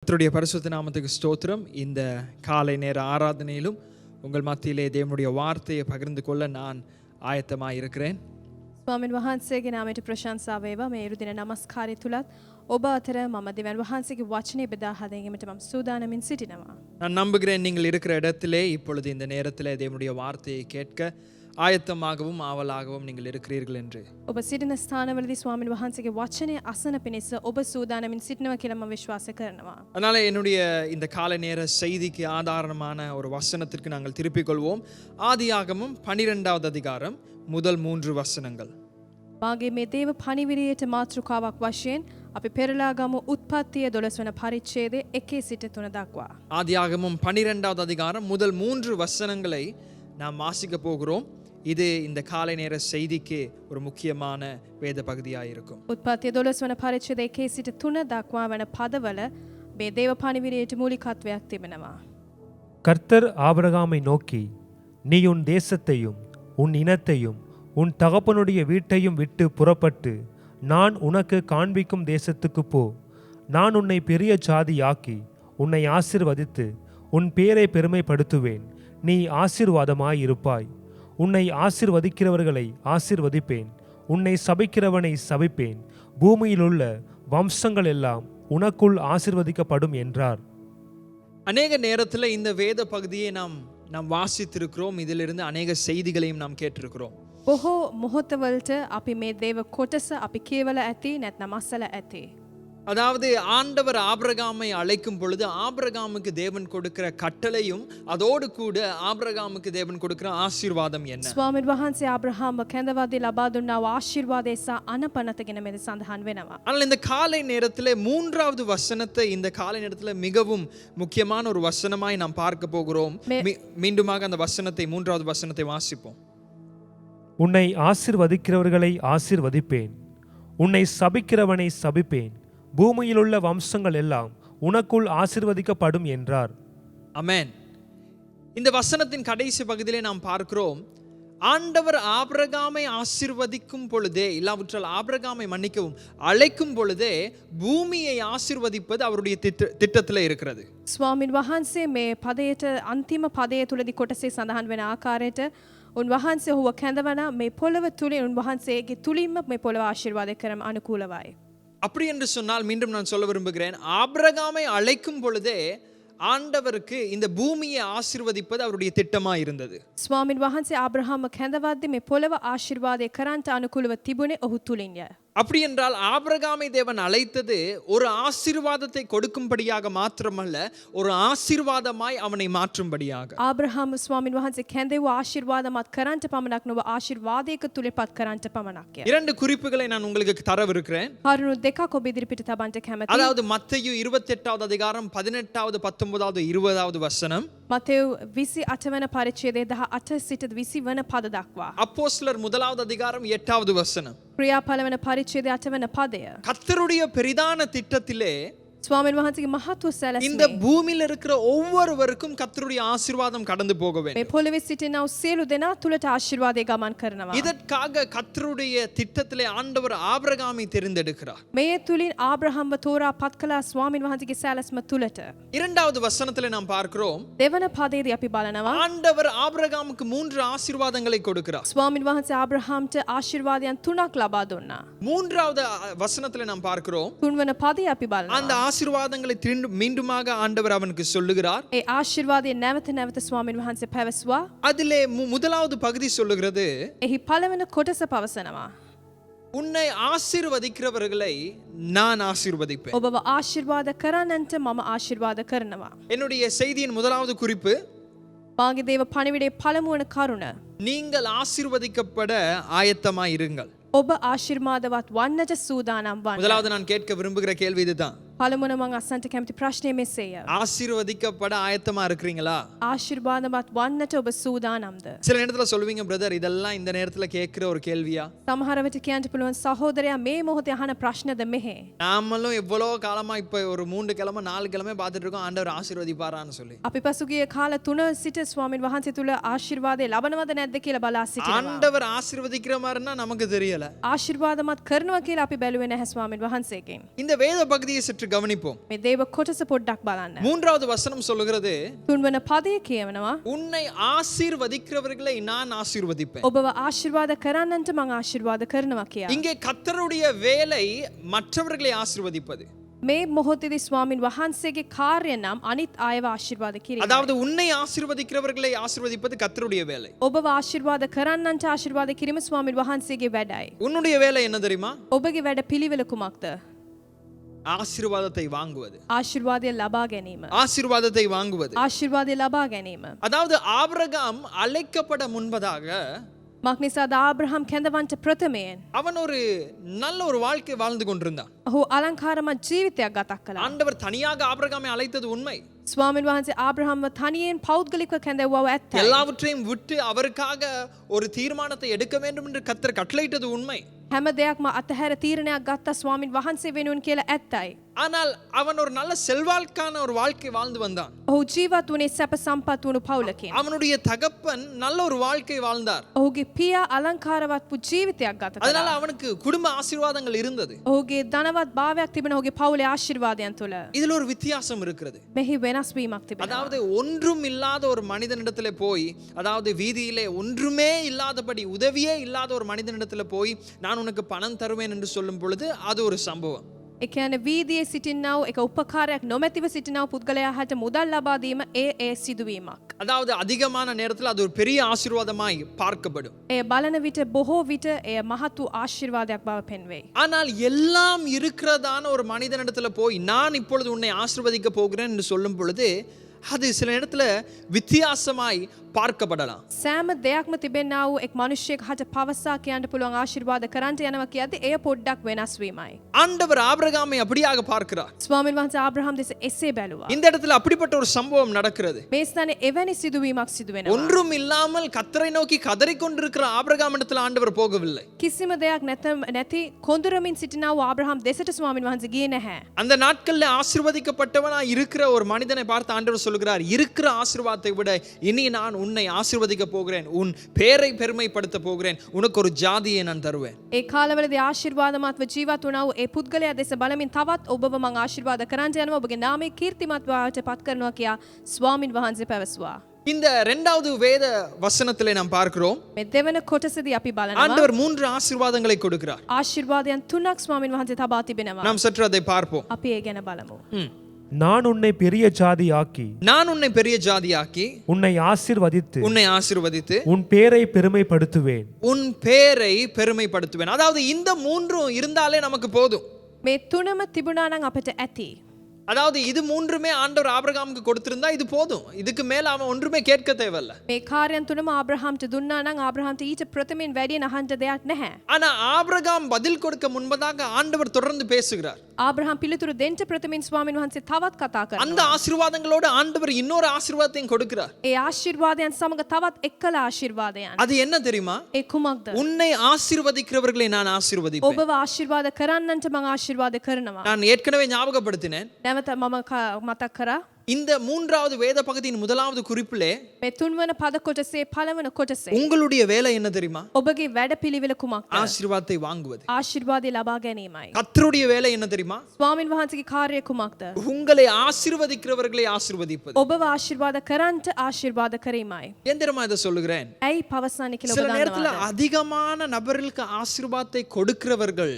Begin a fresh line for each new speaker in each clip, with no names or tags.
கர்த்தருடைய பரிசுத்த நாமத்துக்கு ஸ்தோத்திரம். இந்த காலை நேர ஆராதனையிலும் உங்கள் மத்தியிலே தேவனுடைய வார்த்தையை பகிர்ந்து கொள்ள நான் ஆயத்தமாக இருக்கிறேன்.
ස්වාමීන් වහන්සේගේ නාමයට ප්‍රශංසා වේවා. මේ ඉරු දින නමස්කාරය තුලත් ඔබ අතර මම දෙවියන් වහන්සේගේ වචනේ බෙදා හදීමට මම සූදානමින් සිටිනවා.
நான் நம்புகிறேன் நீங்கள் இருக்கிற இடத்திலே இப்பொழுது இந்த நேரத்திலே தேவனுடைய வார்த்தையை கேட்க ஆயத்தமாகவும் ஆவலாகவும் நீங்கள் இருக்கிறீர்கள் என்று.
ඔබ සිටින ස්ථානවලදී ස්වාමීන් වහන්සේගේ වචනේ අසන පිණිස ඔබ සූදානමින් සිටිනවා කියලා මම විශ්වාස කරනවා.
அதனால என்னுடைய இந்த காலை நேர செய்திக்கு ஆதாரமான ஒரு வசனத்திற்கு நாங்கள் திருப்பிக் கொள்வோம். ஆதியாகமம் 12வது அதிகாரம் முதல் 3 வசனங்கள்.
මාගේ මේ දේව පණිවිඩයට මාතෘකාවක් වශයෙන් අපි පෙරලා ගමු උත්පත්තිය 12 වන පරිච්ඡේදයේ 1 සිට 3 දක්වා.
ஆதியாகமம் 12வது அதிகாரம் முதல் 3 வசனங்களை நாம் வாசிக்க போகிறோம். இது இந்த காலை நேர செய்திக்கு ஒரு முக்கியமான வேத பகுதியாக இருக்கும்.
උත්පත්තිය 12 වන පරිච්ඡේදයේ 1 සිට 3 දක්වා වන පදවල මේ දේව පණිවිඩයට මූලිකත්වයක් තිබෙනවා.
கர்த்தர் ஆபிரகாமை நோக்கி, நீ உன் தேசத்தையும் உன் இனத்தையும் உன் தகப்பனுடைய வீட்டையும் விட்டு புறப்பட்டு நான் உனக்கு காண்பிக்கும் தேசத்துக்கு போ. நான் உன்னை பெரிய ஜாதியாக்கி உன்னை ஆசீர்வதித்து உன் பேரை பெருமைப்படுத்துவேன். நீ ஆசீர்வாதமாயிருப்பாய். உன்னை ஆசீர்வதிக்கிறவர்களை ஆசீர்வதிப்பேன், உன்னை சபிக்கிறவனை சபிப்பேன். பூமியிலுள்ள வம்சங்கள் எல்லாம் உனக்குள் ஆசீர்வதிக்கப்படும் என்றார்.
அநேக நேரத்தில் இந்த வேத பகுதியை நாம் வாசித்திருக்கிறோம். இதிலிருந்து அநேக செய்திகளையும் நாம் கேட்டிருக்கிறோம்.
බොහෝ මොහොතවලට අපි මේ දේව කොටස අපි කියවල ඇති නැත්නම් අසල ඇති.
அதாவது ஆண்டவர் ஆபிரகாமை அழைக்கும் பொழுது ஆபிரகாமுக்கு தேவன் கொடுக்கிற கட்டளையும் அதோடு கூட ஆபிரகாமுக்கு தேவன் கொடுக்கிற ஆசீர்வாதம் என்ன?
ස්වාමීන් වහන්සේ ආබ්‍රහාම්ව කැඳවද්දී ලබා දුන්නා වූ ආශිර්වාදය සහ අනපනත ගැන මෙතන සඳහන් වෙනවා.
ஆனால் இந்த காலை நேரத்தில் 3வது வசனத்தை இந்த காலை நேரத்தில் மிகவும் முக்கியமான ஒரு வசனமாய் நாம் பார்க்க போகிறோம். மீண்டுமாக அந்த வசனத்தை 3வது வசனத்தை வாசிப்போம்.
உன்னை ஆசீர்வதிக்கிறவர்களை ஆசீர்வதிப்பேன், உன்னை சபிக்கிறவனை சபிப்பேன். பூமியிலுள்ள வம்சங்கள் எல்லாம் உனக்குள் ஆசீர்வதிக்கப்படும் என்றார்.
ஆமென். இந்த வசனத்தின் கடைசி பகுதியிலே நாம் பார்க்கிறோம், ஆண்டவர் ஆபிரகாமை ஆசீர்வதிக்கும் பொழுதே, இல்லாவிட்டால் ஆபிரகாமை மன்னிக்கவும் அழைக்கும் பொழுதே பூமியை ஆசீர்வதிப்பது அவருடைய திட்டத்தில் இருக்கிறது.
ස්වාමීන් වහන්සේ මේ පදයට අන්තිම පදය තුලදී කොටසේ සඳහන් වෙන ආකාරයට උන්වහන්සේ ඔහුව කැඳවන මේ පොළව තුලින් උන්වහන්සේගේ තුලින්ම මේ පොළව ආශිර්වාද කරම අනුකූලවයි.
அப்படி என்று சொன்னால் மீண்டும் நான் சொல்ல விரும்புகிறேன், ஆபிரகாமை அழைக்கும் பொழுதே ஆண்டவருக்கு இந்த பூமியை ஆசீர்வதிப்பது அவருடைய திட்டமாக இருந்தது.
ස්වාමීන් වහන්සේ ආබ්‍රහාම කැඳවද්දී මේ පොළව ආශිර්වාදය කරන්ට අනුකූලව තිබුණේ ඔහු තුලින්ය.
அப்படி என்றால் ஆபிரகாமை தேவன் அழைத்தது ஒரு ஆசீர்வாதத்தை கொடுக்கும்படியாக மாத்திரமல்ல, ஒரு ஆசீர்வாதமாய் அவனை மாற்றும்படியாக.
ආබ්‍රහාම ස්වාමීන් වහන්සේ කැඳෙව ආශිර්වාදමත් කරන්ට පමණක් නොව ආශිර්වාදයක තුලපත් කරන්ට පමණක්ය.
2 குறிப்புகளை நான் உங்களுக்கு தரவிருக்கிறேன்.
කරුණු දෙකක් ඔබ ඉදිරිපිට තබන්න කැමතියි.
அதாவது மத்தேயு 28வது அதிகாரம் 18வது 19வது 20வது வசனம்,
මතෙව් 28 වන පරිච්ඡේදයේ 18 සිට 20 වන පද දක්වා.
அப்போஸ்தலர் 1வது அதிகாரம் 8வது வசனம்.
ක්‍රියාඵල වන පරිච්ඡේදයේ 8 වන පදය.
கர்த்தருடைய பெரிதான திட்டத்திலே
ස්වාමීන් වහන්සේගේ මහත්ව
இந்த
සැලසීම
பூமியில் இருக்கிற ஒவ்வொருவருக்கும் கர்த்தருடைய ஆசீர்வாதம் கடந்து போக
මේ
வேண்டும்.
පොළවේ සිටින සියලු දෙනා තුලට ආශිර්වාදය ගමන් කරනවා.
இதற்காக கர்த்தருடைய திட்டத்திலே ஆண்டவர் ஆபிரகாமை தெரிந்தெடுக்கிறார்.
මේ තුලින් ආබ්‍රහම්ව තෝරා පත් කළා ස්වාමීන් වහන්සේගේ සැලැස්ම තුලට.
2வது வசனத்திலே நாம் பார்க்கிறோம்,
දෙවන පදයේදී අපි බලනවා
ஆண்டவர் ஆபிரகாமுக்கு 3 ஆசீர்வாதங்களை கொடுக்கிறார்.
ස්වාමීන් වහන්සේ ආබ්‍රහම්ට ආශිර්වාදයන් 3ක් ලබා දුන්නා.
3வது வசனத்திலே நாம் பார்க்கிறோம்,
තුන්වන පදේ අපි
அந்த
බලනවා
ஆசீர்வாதங்களை மீண்டுமாக ஆண்டவர் அவனுக்கு சொல்லுகிறார்.
ඒ ආශිර්වාදය නැවත නැවත ස්වාමීන් වහන්සේ පැවසුවා.
அதிலே முதலாவது பகுதி சொல்லுகிறது,
එහි පළවෙන කොටස පවසනවා,
உன்னை ஆசீர்வதிக்கிறவர்களை நான் ஆசீர்வதிப்பேன்.
ඔබව ආශිර්වාද කරන්නන්ට මම ආශිර්වාද කරනවා.
என்னுடைய செய்தியின் முதலாவது குறிப்பு,
මාගේ දේව පණිවිඩයේ පළමු වන කරුණ,
நீங்கள் ஆசீர்வதிக்கப்பட ஆயத்தமாய் இருங்கள்.
ඔබ ආශිර්වාදවත් වන්නට සූදානම් වන්න.
முதலாவது நான் கேட்க விரும்புகிற கேள்வி இதுதான்,
පළමුවන මම අසන්ට කැමති ප්‍රශ්නය මෙසේය.
ஆசீர்வதிக்கப்பட ஆயத்தமா இருக்கிறீங்களா?
ආශිර්වාදවත් වන්නට ඔබ සූදානම්ද?
சில நேரத்துல சொல்லுவீங்க, பிரதர் இதெல்லாம் இந்த நேரத்துல கேட்கிற ஒரு கேள்வியா?
සමහර විට කියන්න පුළුවන් සහෝදරයා මේ මොහොතේ අහන ප්‍රශ්නද මෙහෙ.
நாமளும் எவ்வளவு காலமா இப்ப ஒரு 3 கிழமை 4 கிழமை பார்த்துட்டு இருக்கோம் ஆண்டவர் ஆசீர்வதிப்பாரான்னு சொல்லி.
අපි පසුගිය කාල 3 සිට ස්වාමීන් වහන්සේ තුල ආශිර්වාදය ලබනවද නැද්ද කියලා බලා සිටිනවා.
ஆண்டவர் ஆசீர்வதிக்கிற மாதிரினா நமக்கு தெரியல.
ආශිර්වාදමත් කරනවා කියලා අපි බැලුවේ නැහැ ස්වාමීන් වහන්සේගෙන්.
இந்த வேத பகுதியை சற்று சற்று கவனிப்போம்.
මේ දේව කොටස පොඩ්ඩක් බලන්න.
மூன்றாவது வசனம் சொல்லுகிறது,
තුන්වන පදය කියවනවා
உன்னை ஆசீர்வதிக்கிறவர்களை நான் ஆசீர்வதிப்பேன்.
ඔබව ආශිර්වාද කරන්නන්ට මං ආශිර්වාද කරනවා කියලා.
இங்கே கர்த்தருடைய வேலை மற்றவர்களை ஆசீர்வதிப்பது.
මේ මොහොතේදී ස්වාමින් වහන්සේගේ කාර්ය නම් අනිත් අයව ආශිර්වාද කිරීම.
அதாவது உன்னை ஆசீர்வதிக்கிறவர்களை ஆசீர்வதிப்பது கர்த்தருடைய வேலை.
ඔබව ආශිර්වාද කරන්නන්ට ආශිර්වාද කිරීම ස්වාමින් වහන්සේගේ වැඩයි.
உன்னுடைய வேலை என்ன தெரியுமா?
ඔබගේ වැඩ පිළිවෙල කුමක්ද?
ஆசீர்வாதத்தை வாங்குவது.
ආශිර්වාදය ලබා ගැනීම.
ஆசீர்வாதத்தை வாங்குவது.
ආශිර්වාදය ලබා ගැනීම.
அதாவது ஆபிரகாம் அழைக்கப்பட முன்பதாக
මක් නිසාද ආබ්‍රහම් කැඳවන්ට ප්‍රථමයෙන්
அவன் ஒரு நல்ல ஒரு வாழ்க்கை வாழ்ந்து கொண்டிருந்தான்.
ඔහු අලංකාරමත් ජීවිතයක් ගතක් කළා.
ஆண்டவர் தனியாக ஆபிரகாமை அழைத்தது உண்மை.
ස්වාමීන් වහන්සේ ආබ්‍රහම්ව තනියෙන් පෞද්ගලිකව කැඳවුවා ඇත්තයි.
எல்லாவற்றையும் விட்டு அவருக்காக ஒரு தீர்மானத்தை எடுக்க வேண்டும் என்று கர்த்தர் கட்டளையிட்டது உண்மை.
හැම දෙයක්ම අතහැර තීරණයක් ගත්ත ස්වාමීන් වහන්සේ වෙනුවෙන් කියලා ඇත්තයි.
ஆனால் அவன் ஒரு நல்ல செல்வாக்கான ஒரு வாழ்க்கை வாழ்ந்து வந்தான்.
ඔහු ජීවත් වුණේ සැප සම්පත් වුණු පවුලකින්.
அவனுடைய தகப்பன் நல்ல ஒரு வாழ்க்கை வாழ்ந்தார்.
ඔහුගේ පියා අලංකාරවත් වූ ජීවිතයක් ගත
அதனால
කළා.
அவனுக்கு குடும்ப ஆசீர்வாதங்கள் இருந்தது.
ඔහුගේ ධනවත් භාවයක් තිබෙන ඔහුගේ පවුලේ ආශිර්වාදයන් තුළ.
இதுல ஒரு வித்தியாசம் இருக்கிறது.
මෙහි වෙනස් වීමක් තිබෙනවා.
அதாவது ஒன்றும் இல்லாத ஒரு மனிதனிடத்துல போய், அதாவது வீதியிலே ஒன்றுமே இல்லாதபடி உதவியே இல்லாத ஒரு மனிதனிடத்துல போய் நான் உனக்கு பணம் தருவேன் என்று சொல்லும் பொழுது அது ஒரு சம்பவம்.
ඒ කියන්නේ වීදියේ සිටින්නව එක උපකාරයක් නොමැතිව සිටිනව පුද්ගලයා හට මුදල් ලබා දීම ඒ සිදුවීමක්.
அதாவது அதிகமான நேரத்துல அது ஒரு பெரிய ஆசீர்வாதமாய் பார்க்கப்படும்.
ඒ බලන විට බොහෝ විට ඒ මහත් වූ ආශිර්වාදයක් බව පෙන්වෙයි.
ஆனால் எல்லாம் இருக்கிறதான ஒரு மனிதனிடத்துல போய் நான் இப்பொழுது உன்னை ஆசீர்வதிக்க போகிறேன் என்று சொல்லும் பொழுது அது சில இடத்துல வித்தியாசமாய் பார்க்கப்படலாம்.
සෑම දෙයක්ම තිබෙනා වූ එක් මනුෂ්‍යයෙක් හට පවසා කියන්න පුළුවන් ආශිර්වාද කරන්නට යනවා කියද්දී එය පොඩ්ඩක් වෙනස් වීමයි.
ஆண்டவர் ஆபிரகாமை அப்படியாக பார்க்கிறார்.
ස්වාමීන් වහන්සේ ආබ්‍රහම් දෙස එසේ බැලුවා.
இந்த இடத்துல அப்படிப்பட்ட ஒரு சம்பவம் நடக்கிறது.
මේ ස්ථානයේ එවැනි සිදුවීමක් සිදු වෙනවා.
ஒன்றும் இல்லாமல் கர்த்தரை நோக்கி கதறிக்கொண்டிருக்கிற ஆபிரகாம் இடத்துல ஆண்டவர் போகவில்லை.
කිසිම දෙයක් නැති කොඳුරමින් සිටිනා වූ ආබ්‍රහම් දෙසට ස්වාමීන් වහන්සේ ගියේ නැහැ.
அந்த நாட்கள்ல ஆசீர்வதிக்கப்பட்டவனாய் இருக்கிற ஒரு மனிதனை பார்த்து ஆண்டவர் சொல்கிறார், இருக்கிற ஆசீர்வாதத்தை விட இனி நான் உன்னை ஆசீர்வதிக்க போகிறேன், உன் பேரை பெருமைப்படுத்த போகிறேன், உனக்கு ஒரு ஜாதியை நான் தருவேன்.
ඒ කාලවලදී ආශිර්වාදමත්ව ජීවත් වුණා වූ ඒ පුද්ගලයා දෙස බලමින් තවත් ඔබව මං ආශිර්වාද කරන්න යනවා, ඔබගේ නාමය කීර්තිමත් වාට පත් කරනවා කියා ස්වාමීන් වහන්සේ පැවසුවා.
இந்த இரண்டாவது வேத வசனத்திலே நாம் பார்க்கிறோம்,
මේ දෙවන කොටසදී අපි බලනවා
ஆண்டவர் 3 ஆசீர்வாதங்களை கொடுக்கிறார்.
ආශිර්වාදයන් 3ක් ස්වාමීන් වහන්සේ තබා තිබෙනවා.
நாம் சற்று அதை பார்ப்போம்.
අපි ඒ ගැන බලමු.
நான் உன்னை பெரிய ஜாதி ஆக்கி
நான் உன்னை பெரிய ஜாதியாக்கி
உன்னை ஆசீர்வதித்து
உன்னை ஆசீர்வதித்து
உன் பேரை பெருமைப்படுத்துவேன்.
உன் பேரை பெருமைப்படுத்துவேன். அதாவது இந்த மூன்றும் இருந்தாலே நமக்கு போதும்.
මේ තුනම තිබුණා නම් අපට ඇති.
அதாவது இது மூன்றுமே ஆண்டவர் ஆபிரகாமுக்கு கொடுத்திருந்தா இது போதும். இதுக்கு மேல அவன் ஒன்றுமே கேட்க தேவையில்ல.
මේ කාර්යයන් තුනම ආබ්‍රහම්ට දුන්නා නම් ආබ්‍රහම්ට ඊට ප්‍රථමයෙන් වැඩි නහන්න දෙයක් නැහැ.
ஆனா ஆபிரகாம் பதில் கொடுக்க முன்பதாக ஆண்டவர் தொடர்ந்து பேசுகிறார்.
ආබ්‍රහම් පිළිතුරු දෙන්න ප්‍රථමයෙන් ස්වාමීන් වහන්සේ තවත් කතා කරනවා.
அந்த ஆசீர்வாதங்களோடு ஆண்டவர் இன்னொரு ஆசீர்வாதத்தையும் கொடுக்கிறார்.
ඒ ආශිර්වාදයන් සමග තවත් එක්කලා ආශිර්වාදයන්.
அது என்ன தெரியுமா?
ඒ කුමක්ද?
உன்னை ஆசீர்வதிக்கிறவர்களை நான் ஆசீர்வதிப்பேன்.
ඔබව ආශිර්වාද කරන්නන්ට මම ආශිර්වාද කරනවා.
நான் ஏற்கனவே ஞாபகப்படுத்தினேன்.
නැවත මම මතක් කරා.
இந்த மூன்றாவது வேத பகுதியின் முதலாவது குறிப்பிலே
මේ තුන්වන පද කොටසේ පළවන කොටසේ
உங்களுடைய வேலை என்ன தெரியுமா?
ඔබගේ වැඩ පිළිවෙල කුමක්ද?
ஆசீர்வாதத்தை வாங்குவது.
ආශිර්වාදය ලබා ගැනීමයි.
கர்த்தருடைய வேலை என்ன தெரியுமா?
ස්වාමීන් වහන්සේගේ කාර්යය කුමක්ද?
உங்களை ஆசீர்வதிக்கிறவர்களை ஆசீர்வதிப்பது.
ඔබව ආශිර්වාද කරන්නට ආශිර්වාද කිරීමයි.
ஏன் தெரியுமா இதை சொல்லுகிறேன்?
ඇයි පවසන්නේ කියලා
சில
ඔබ
நேரத்துல
දන්නවද?
அதிகமான நபர்களுக்கு ஆசீர்வாதத்தை கொடுக்கிறவர்கள்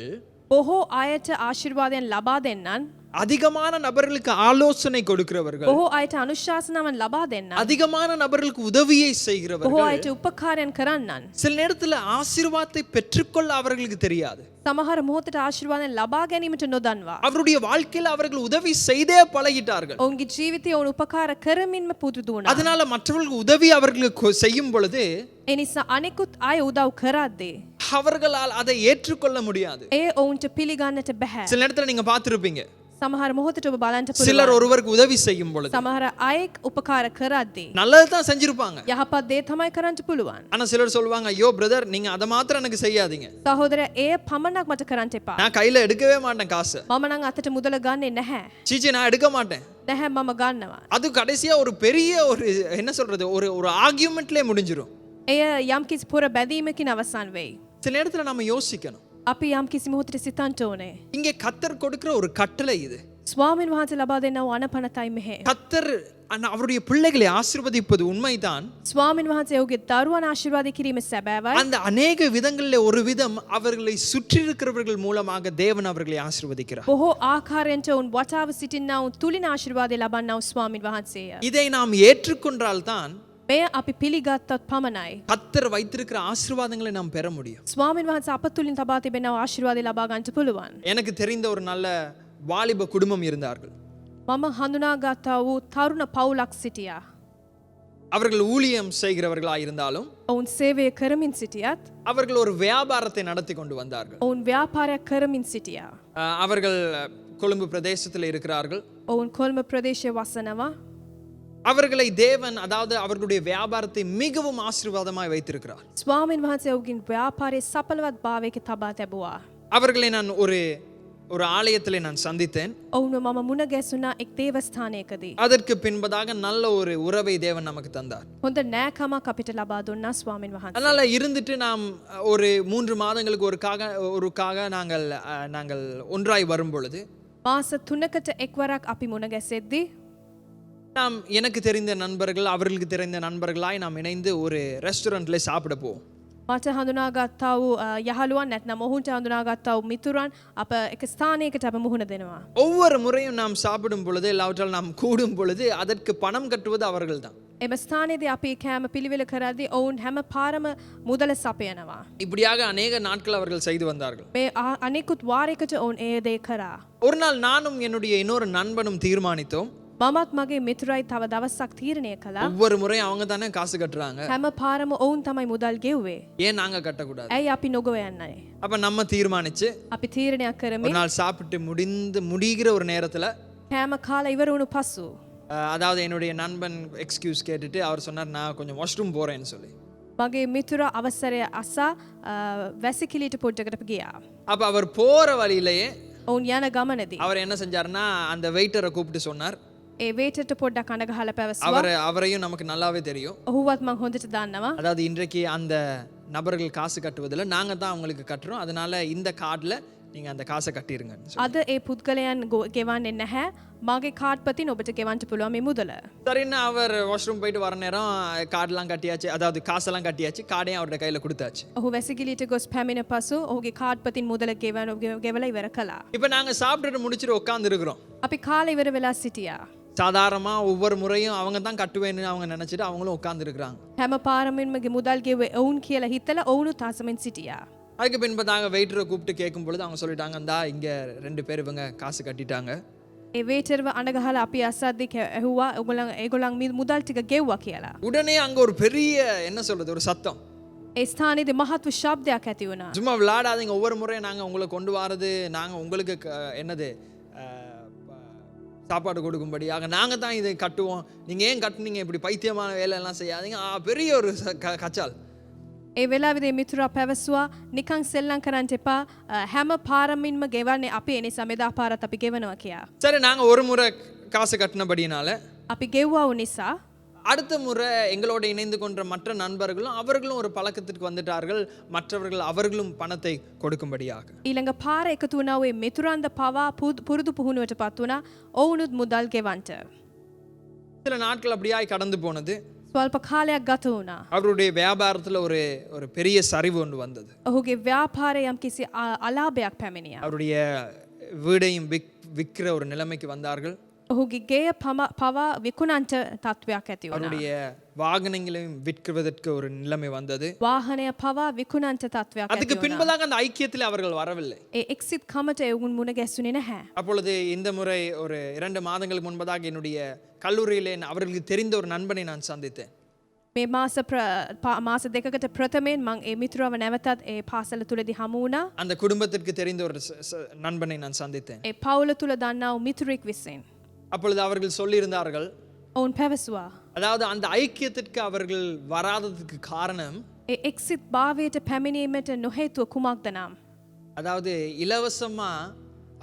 බොහෝ අයට ආශිර්වාදයන් ලබා දෙන්නන්,
அதிகமான நபர்களுக்கு ஆலோசனை கொடுக்கிறவர்கள்,
බොහෝ අයට අනුශාසනාවන් ලබා දෙන්නන්,
அதிகமான நபர்களுக்கு உதவியை
බොහෝ
செய்கிறவர்கள்
අයට උපකාරයන් කරන්නන්
சில நேரத்துல ஆசீர்வாதத்தை பெற்றுக்கொள்ள அவர்களுக்கு தெரியாது.
සමහර මොහොතට ආශිර්වාදයන් ලබා ගැනීමට නොදන්වා.
அவருடைய வாழ்க்கையில அவர்கள் உதவி செய்தே பழகிட்டார்கள்.
ඔවුන්ගේ ජීවිතය ඔවුන් උපකාර කරමින්ම පුරුදු වුණා.
அதனால மற்றவர்களுக்கு உதவி அவர்களுக்கு செய்யும் பொழுது
ඒ නිසා අනෙකුත් අය උදව් කරද්දී
அவர்களால் அதை ஏற்றுக்கொள்ள முடியாது.
ඒ ඔවුන්ට පිළිගන්නට බැහැ.
சில நேரத்துல நீங்க பார்த்திருப்பீங்க,
සමහර මොහොතට ඔබ බලන්න
சிலர்
පුළුවන්.
ஒருவருக்கு உதவி செய்யும் பொழுது
සමහර අයෙක් උපකාර කරද්දී
நல்லதுதான் செஞ்சிருப்பாங்க.
යහපත් දේ තමයි කරන්න පුළුවන්.
ஆனா சிலர் சொல்லுவாங்க, ஐயோ பிரதர் நீங்க அதை மாத்திரம் எனக்கு செய்யாதீங்க,
සහෝදරයා එය පමණක් මට කරන්න එපා.
நான் கையில எடுக்கவே மாட்டேன் காசு,
මම නම් අතට මුදල ගන්නෙ නැහැ.
சீச்சி நான் எடுக்க மாட்டேன்.
නැහැ මම ගන්නවා.
அது கடைசியா ஒரு பெரிய ஒரு என்ன சொல்றது ஒரு ஆர்கியூமெண்ட்லயே முடிஞ்சிரும்.
එය යම්කිසි පොර බැඳීමකින් අවසන් වෙයි.
சில நேரத்துல நம்ம யோசிக்கணும்,
අපි යම්කිසි මොහොතට සිතන්න ඕනේ.
இங்கே கர்த்தர் கொடுக்கிற ஒரு கட்டளை இது.
ස්වාමීන් වහන්සේ ලබා දෙන්නව අනපනතයි මෙහෙ.
கத்தர் அவருடைய பிள்ளைகளை ஆசீர்வதிப்பது உண்மைதான்.
ස්වාමීන් වහන්සේ ඔහුගේ දරුවන් ආශිර්වාද කිරීම සැබෑවයි.
அந்த அநேக விதங்களில் ஒரு விதம் அவர்களை சுற்றி இருக்கிறவர்கள் மூலமாக தேவன் அவர்களை ஆசீர்வதிக்கிறார்.
බොහෝ ආකාරයෙන්ට උන් වටාව සිටින්නා උන් තුලින් ආශිර්වාදය ලබන්නා වූ ස්වාමීන් වහන්සේය.
இதை நாம் ஏற்றுக்கொண்டால்தான்
මෙය අපි පිළිගත්තොත් පමණයි.
கத்தர் வைத்திருக்கிற ஆசீர்வாதங்களை நாம் பெற முடியும்.
ස්වාමීන් වහන්සේ අප තුලින් තබා තිබෙනා ආශිර්වාදය ලබා ගන්නට පුළුවන්.
எனக்கு தெரிந்த ஒரு நல்ல வாலிப குடும்பம் இருந்தார்கள்.
මම හඳුනාගත්තා වූ තරුණ පවුලක් සිටියා.
அவர்கள் ஊழியம் செய்கிறவர்களாக இருந்தாலும்
ඔවුන් සේවය කරමින් සිටියත්
அவர்கள் ஒரு வியாபாரத்தை நடத்தி கொண்டு வந்தார்கள்.
ඔවුන් ව්‍යාපාරයක් කරමින් සිටියා.
அவர்கள் கொழும்பு பிரதேசத்தில் இருக்கிறார்கள்.
ඔවුන් කොල්ම ප්‍රදේශයේ වසනවා.
அவர்களை தேவன் அதாவது அவர்களுடைய வியாபாரத்தை மிகவும் ஆசீர்வாதமாய் வைத்திருக்கிறார்.
ස්වාමීන් වහන්සේ ඔහුගේ ව්‍යාපාරයේ සඵලවත් භාවයක තබා තැබුවා.
அவர்களை நான் ஒரு ஆலயத்திலே நான் சந்தித்தேன்.
ඔවුන්ව මම මුණ ගැසුණා එක් දේවස්ථානයකදී.
அதற்கு பின்பதாக நல்ல ஒரு உறவை தேவன் நமக்கு தந்தார்.
හොඳ නෑකමක් අපිට ලබා දුන්නා ස්වාමීන් වහන්සේ.
அதனால இருந்துட்டு நாம் ஒரு 3 மாதங்களுக்கு ஒருக்காக நாங்கள் ஒன்றாய் வரும் பொழுது
මාස 3කට එක්වරක් අපි මුණ ගැසෙද්දී
நாம் எனக்கு தெரிந்த நண்பர்கள் அவர்களுக்கு தெரிந்த நண்பர்களாய் நாம் இணைந்து ஒரு ரெஸ்டாரண்ட்ல சாப்பிட போவோம்.
මට හඳුනාගත්තා වූ යහළුවන් නැත්නම් ඔහුන්ට හඳුනාගත්තා වූ මිතුරන් අප එක ස්ථානයකට අප මුහුණ දෙනවා.
ஒவ்வொரு முறையும் நாம் சாப்பிடும் பொழுது இல்லாவிட்டால் நாம் கூடும் பொழுது அதற்கு பணம் கட்டுவது அவர்கள்தான்.
එම ස්ථානයේදී අපි කෑම පිළිවෙල කරද්දී ඔවුන් හැම පාරම මුදල සපයනවා.
இப்படியாக அநேக நாட்கள் அவர்கள் செய்து வந்தார்கள்.
මේ අනෙකුත් වාරයකට ඔවුන් ඒ දේ කරා.
ஒரு நாள் நானும் என்னுடைய இன்னொரு நண்பனும் தீர்மானித்தோம்.
මමත් මගේ මිතුරයි තව දවසක් තීරණය කළා.
ஒவ்வொரு முறையும் அவங்க தானே காசு கட்டுறாங்க.
හැම පාරම ඔවුන් තමයි මුදල් ගෙව්වේ.
ஏன் நாங்க கட்டக்கூடாது?
ඇයි අපි නොගොව යන්නේ?
அப்ப நம்ம தீர்மானிச்சு
අපි තීරණයක්
ஒரு
කරමින්
நாள் சாப்பிட்டு முடிகிற ஒரு நேரத்துல
කෑම කාලා ඉවර වුණු පසු
அதாவது என்னுடைய நண்பன் எக்ஸ்கியூஸ் கேட்டுட்டு அவர் சொன்னார் நான் கொஞ்சம் வாஷ்ரூம் போறேன்னு சொல்லி.
මගේ මිතුර අවසරය අසා වැසිකිළියට පොඩ්ඩකට ගියා.
அப்ப அவர் போற வழியிலேயே
ඔවුන් යන ගමනදී
அவர் என்ன செஞ்சாருன்னா அந்த வெயிட்டரை கூப்பிட்டு சொன்னார்.
ඒ වේටර්ට පොඩ්ඩක් අඬ ගහලා පැවසුවා.
அவரையும் நமக்கு நல்லாவே தெரியும்.
ඔහුවත් මං හොඳට දන්නවා.
அதாவது இன்றைக்கு அந்த நபர்கள் காசு கட்டுவதில்லை, நாங்க தான் அவங்களுக்கு கட்டுறோம், அதனால இந்த கார்டுல நீங்க அந்த காசை கட்டிருங்க.
අද ඒ පුද්ගලයන් ගෙවන්නේ නැහැ. මගේ කාඩ් පතින් ඔබට ගෙවන්න පුළුවන් මේ මුදල.
சரின்னு அவர் வாஷ்ரூம் போயிட்டு வர நேரம் கார்டெல்லாம் கட்டியாச்சு, அதாவது காசெல்லாம் கட்டியாச்சு, கார்டையும் அவருடைய கையில கொடுத்தாச்சு.
ඔහු වැසිකිළියට ගොස් පැමිණ පසු ඔහුගේ කාඩ් පතින් මුදල ගෙවලා ඉවර කළා.
இப்போ நாங்க சாப்பிட்டுட்டு முடிச்சிட்டு உட்கார்ந்து இருக்கிறோம்.
අපි කාලේ ඉවර වෙලා සිටියා.
சாதாரணமா ஒவ்வொரு முறையும் அவங்க தான் கட்டுவேன்னு அவங்க நினைச்சிட்டு அவங்களும் உட்கார்ந்து இருக்கிறாங்க.
හැම පාරමින්ම මුදල් ගෙව්වේ ඔවුන් කියලා හිතලා ඔවුනුත් ආසමෙන් සිටියා.
அதுக்கு பின்பதாக வெயிட்டரை கூப்பிட்டு கேட்கும் பொழுது அவங்க சொல்லிட்டாங்க, இந்தா இங்க 2 பேர் இவங்க காசு கட்டிட்டாங்க.
ඒ වේටර්ව අඬ ගහලා අපි අසද්දී ඇහුවා ඒගොල්ලන් මුදල් ටික ගෙව්වා කියලා.
உடனே அங்க ஒரு பெரிய என்ன சொல்றது ஒரு சத்தம்.
ඒ ස්ථානයේදී මහත් වූ ශබ්දයක් ඇති වුණා.
சும்மா விளையாடாதீங்க, ஒவ்வொரு முறையும் நாங்க உங்களை கொண்டு வரது நாங்க உங்களுக்கு என்னது சாப்பாடு கொடுக்கும்படியாக நாங்க தான் இதை கட்டுவோம், நீங்க ஏன் கட்டுனீங்க, இப்படி பைத்தியமான வேலை எல்லாம் செய்யாதீங்க. பெரிய ஒரு கச்சால்.
ඒ වෙලාවේදී මිතුරා පැවසුවා නිකන් සෙල්ලම් කරන්න එපා, හැම පාරමින්ම ගෙවන්නේ අපි ඒ නිසා මෙදා පාරත් අපි ගෙවනවා කියලා.
சரி, நாங்க ஒரு முறை காசு கட்டினபடினால
අපි ගෙව්වා වූ නිසා
அடுத்த முறை எங்களோட இணைந்து கொண்ட மற்ற நண்பர்களும் அவர்களும் ஒரு பழக்கத்திற்கு வந்துட்டார்கள், மற்றவர்கள் அவர்களும் பணத்தை கொடுக்கும்படியாக.
ඊළඟ පාර එකතු වුණා ඔය මිතුරන්ද පවා පුරුදු පුහුණුවටපත් වුණා ඔවුනුත් මුදල් ගෙවන්නට.
சில நாட்கள் அப்படியாய் கடந்து போனது.
ස්වල්ප කාලයක් ගත වුණා.
அவருடைய வியாபாரத்துல ஒரு பெரிய சரிவு ஒன்று வந்தது.
ඔහුගේ ව්‍යාපාරය යම්කිසි අලාභයක් පැමිණියා.
அவருடைய வீடையும் விற்கிற ஒரு நிலைமைக்கு வந்தார்கள்.
ඔහුගේ ගෙය පවා විකුණන්ට තත්වයක් ඇති වුණා.
அவருடைய வாகனங்களையும் விற்குவதற்கு ஒரு நிலைமை வந்தது.
වාහනය පවා විකුණන්ට තත්වයක් ඇති
அதுக்கு
වුණා.
பின்பதாக அந்த ஐக்கியத்தில் அவர்கள் வரவில்லை.
ඒ එක්සිට් කමට එවුන් මුණ ගැස්සුනේ නැහැ.
அப்பொழுது இந்த முறை ஒரு 2 மாதங்களுக்கு முன்பதாக என்னுடைய கல்லூரியிலே அவர்களுக்கு தெரிந்த ஒரு நண்பனை நான் சந்தித்தேன்.
මේ මාස දෙකකට ප්‍රථමයෙන් මං ඒ මිතුරව නැවතත් ඒ පාසල තුලදී හමු වුණා.
அந்த குடும்பத்திற்கு தெரிந்த ஒரு நண்பனை நான் சந்தித்தேன்.
ඒ පවුල තුල දන්නා වූ මිතුරෙක් විසින්
அப்பொழுது அவர்கள் சொல்லியிருந்தார்கள்,
ඔවුන් පැවසුවා
அதாவது அந்த ஐக்கியத்திற்கு அவர்கள் வராததுக்கு காரணம்
ඒ එක්සිට් භාවයට පැමිණීමට නොහේතුව කුමක්ද නම්
அதாவது இலவசமா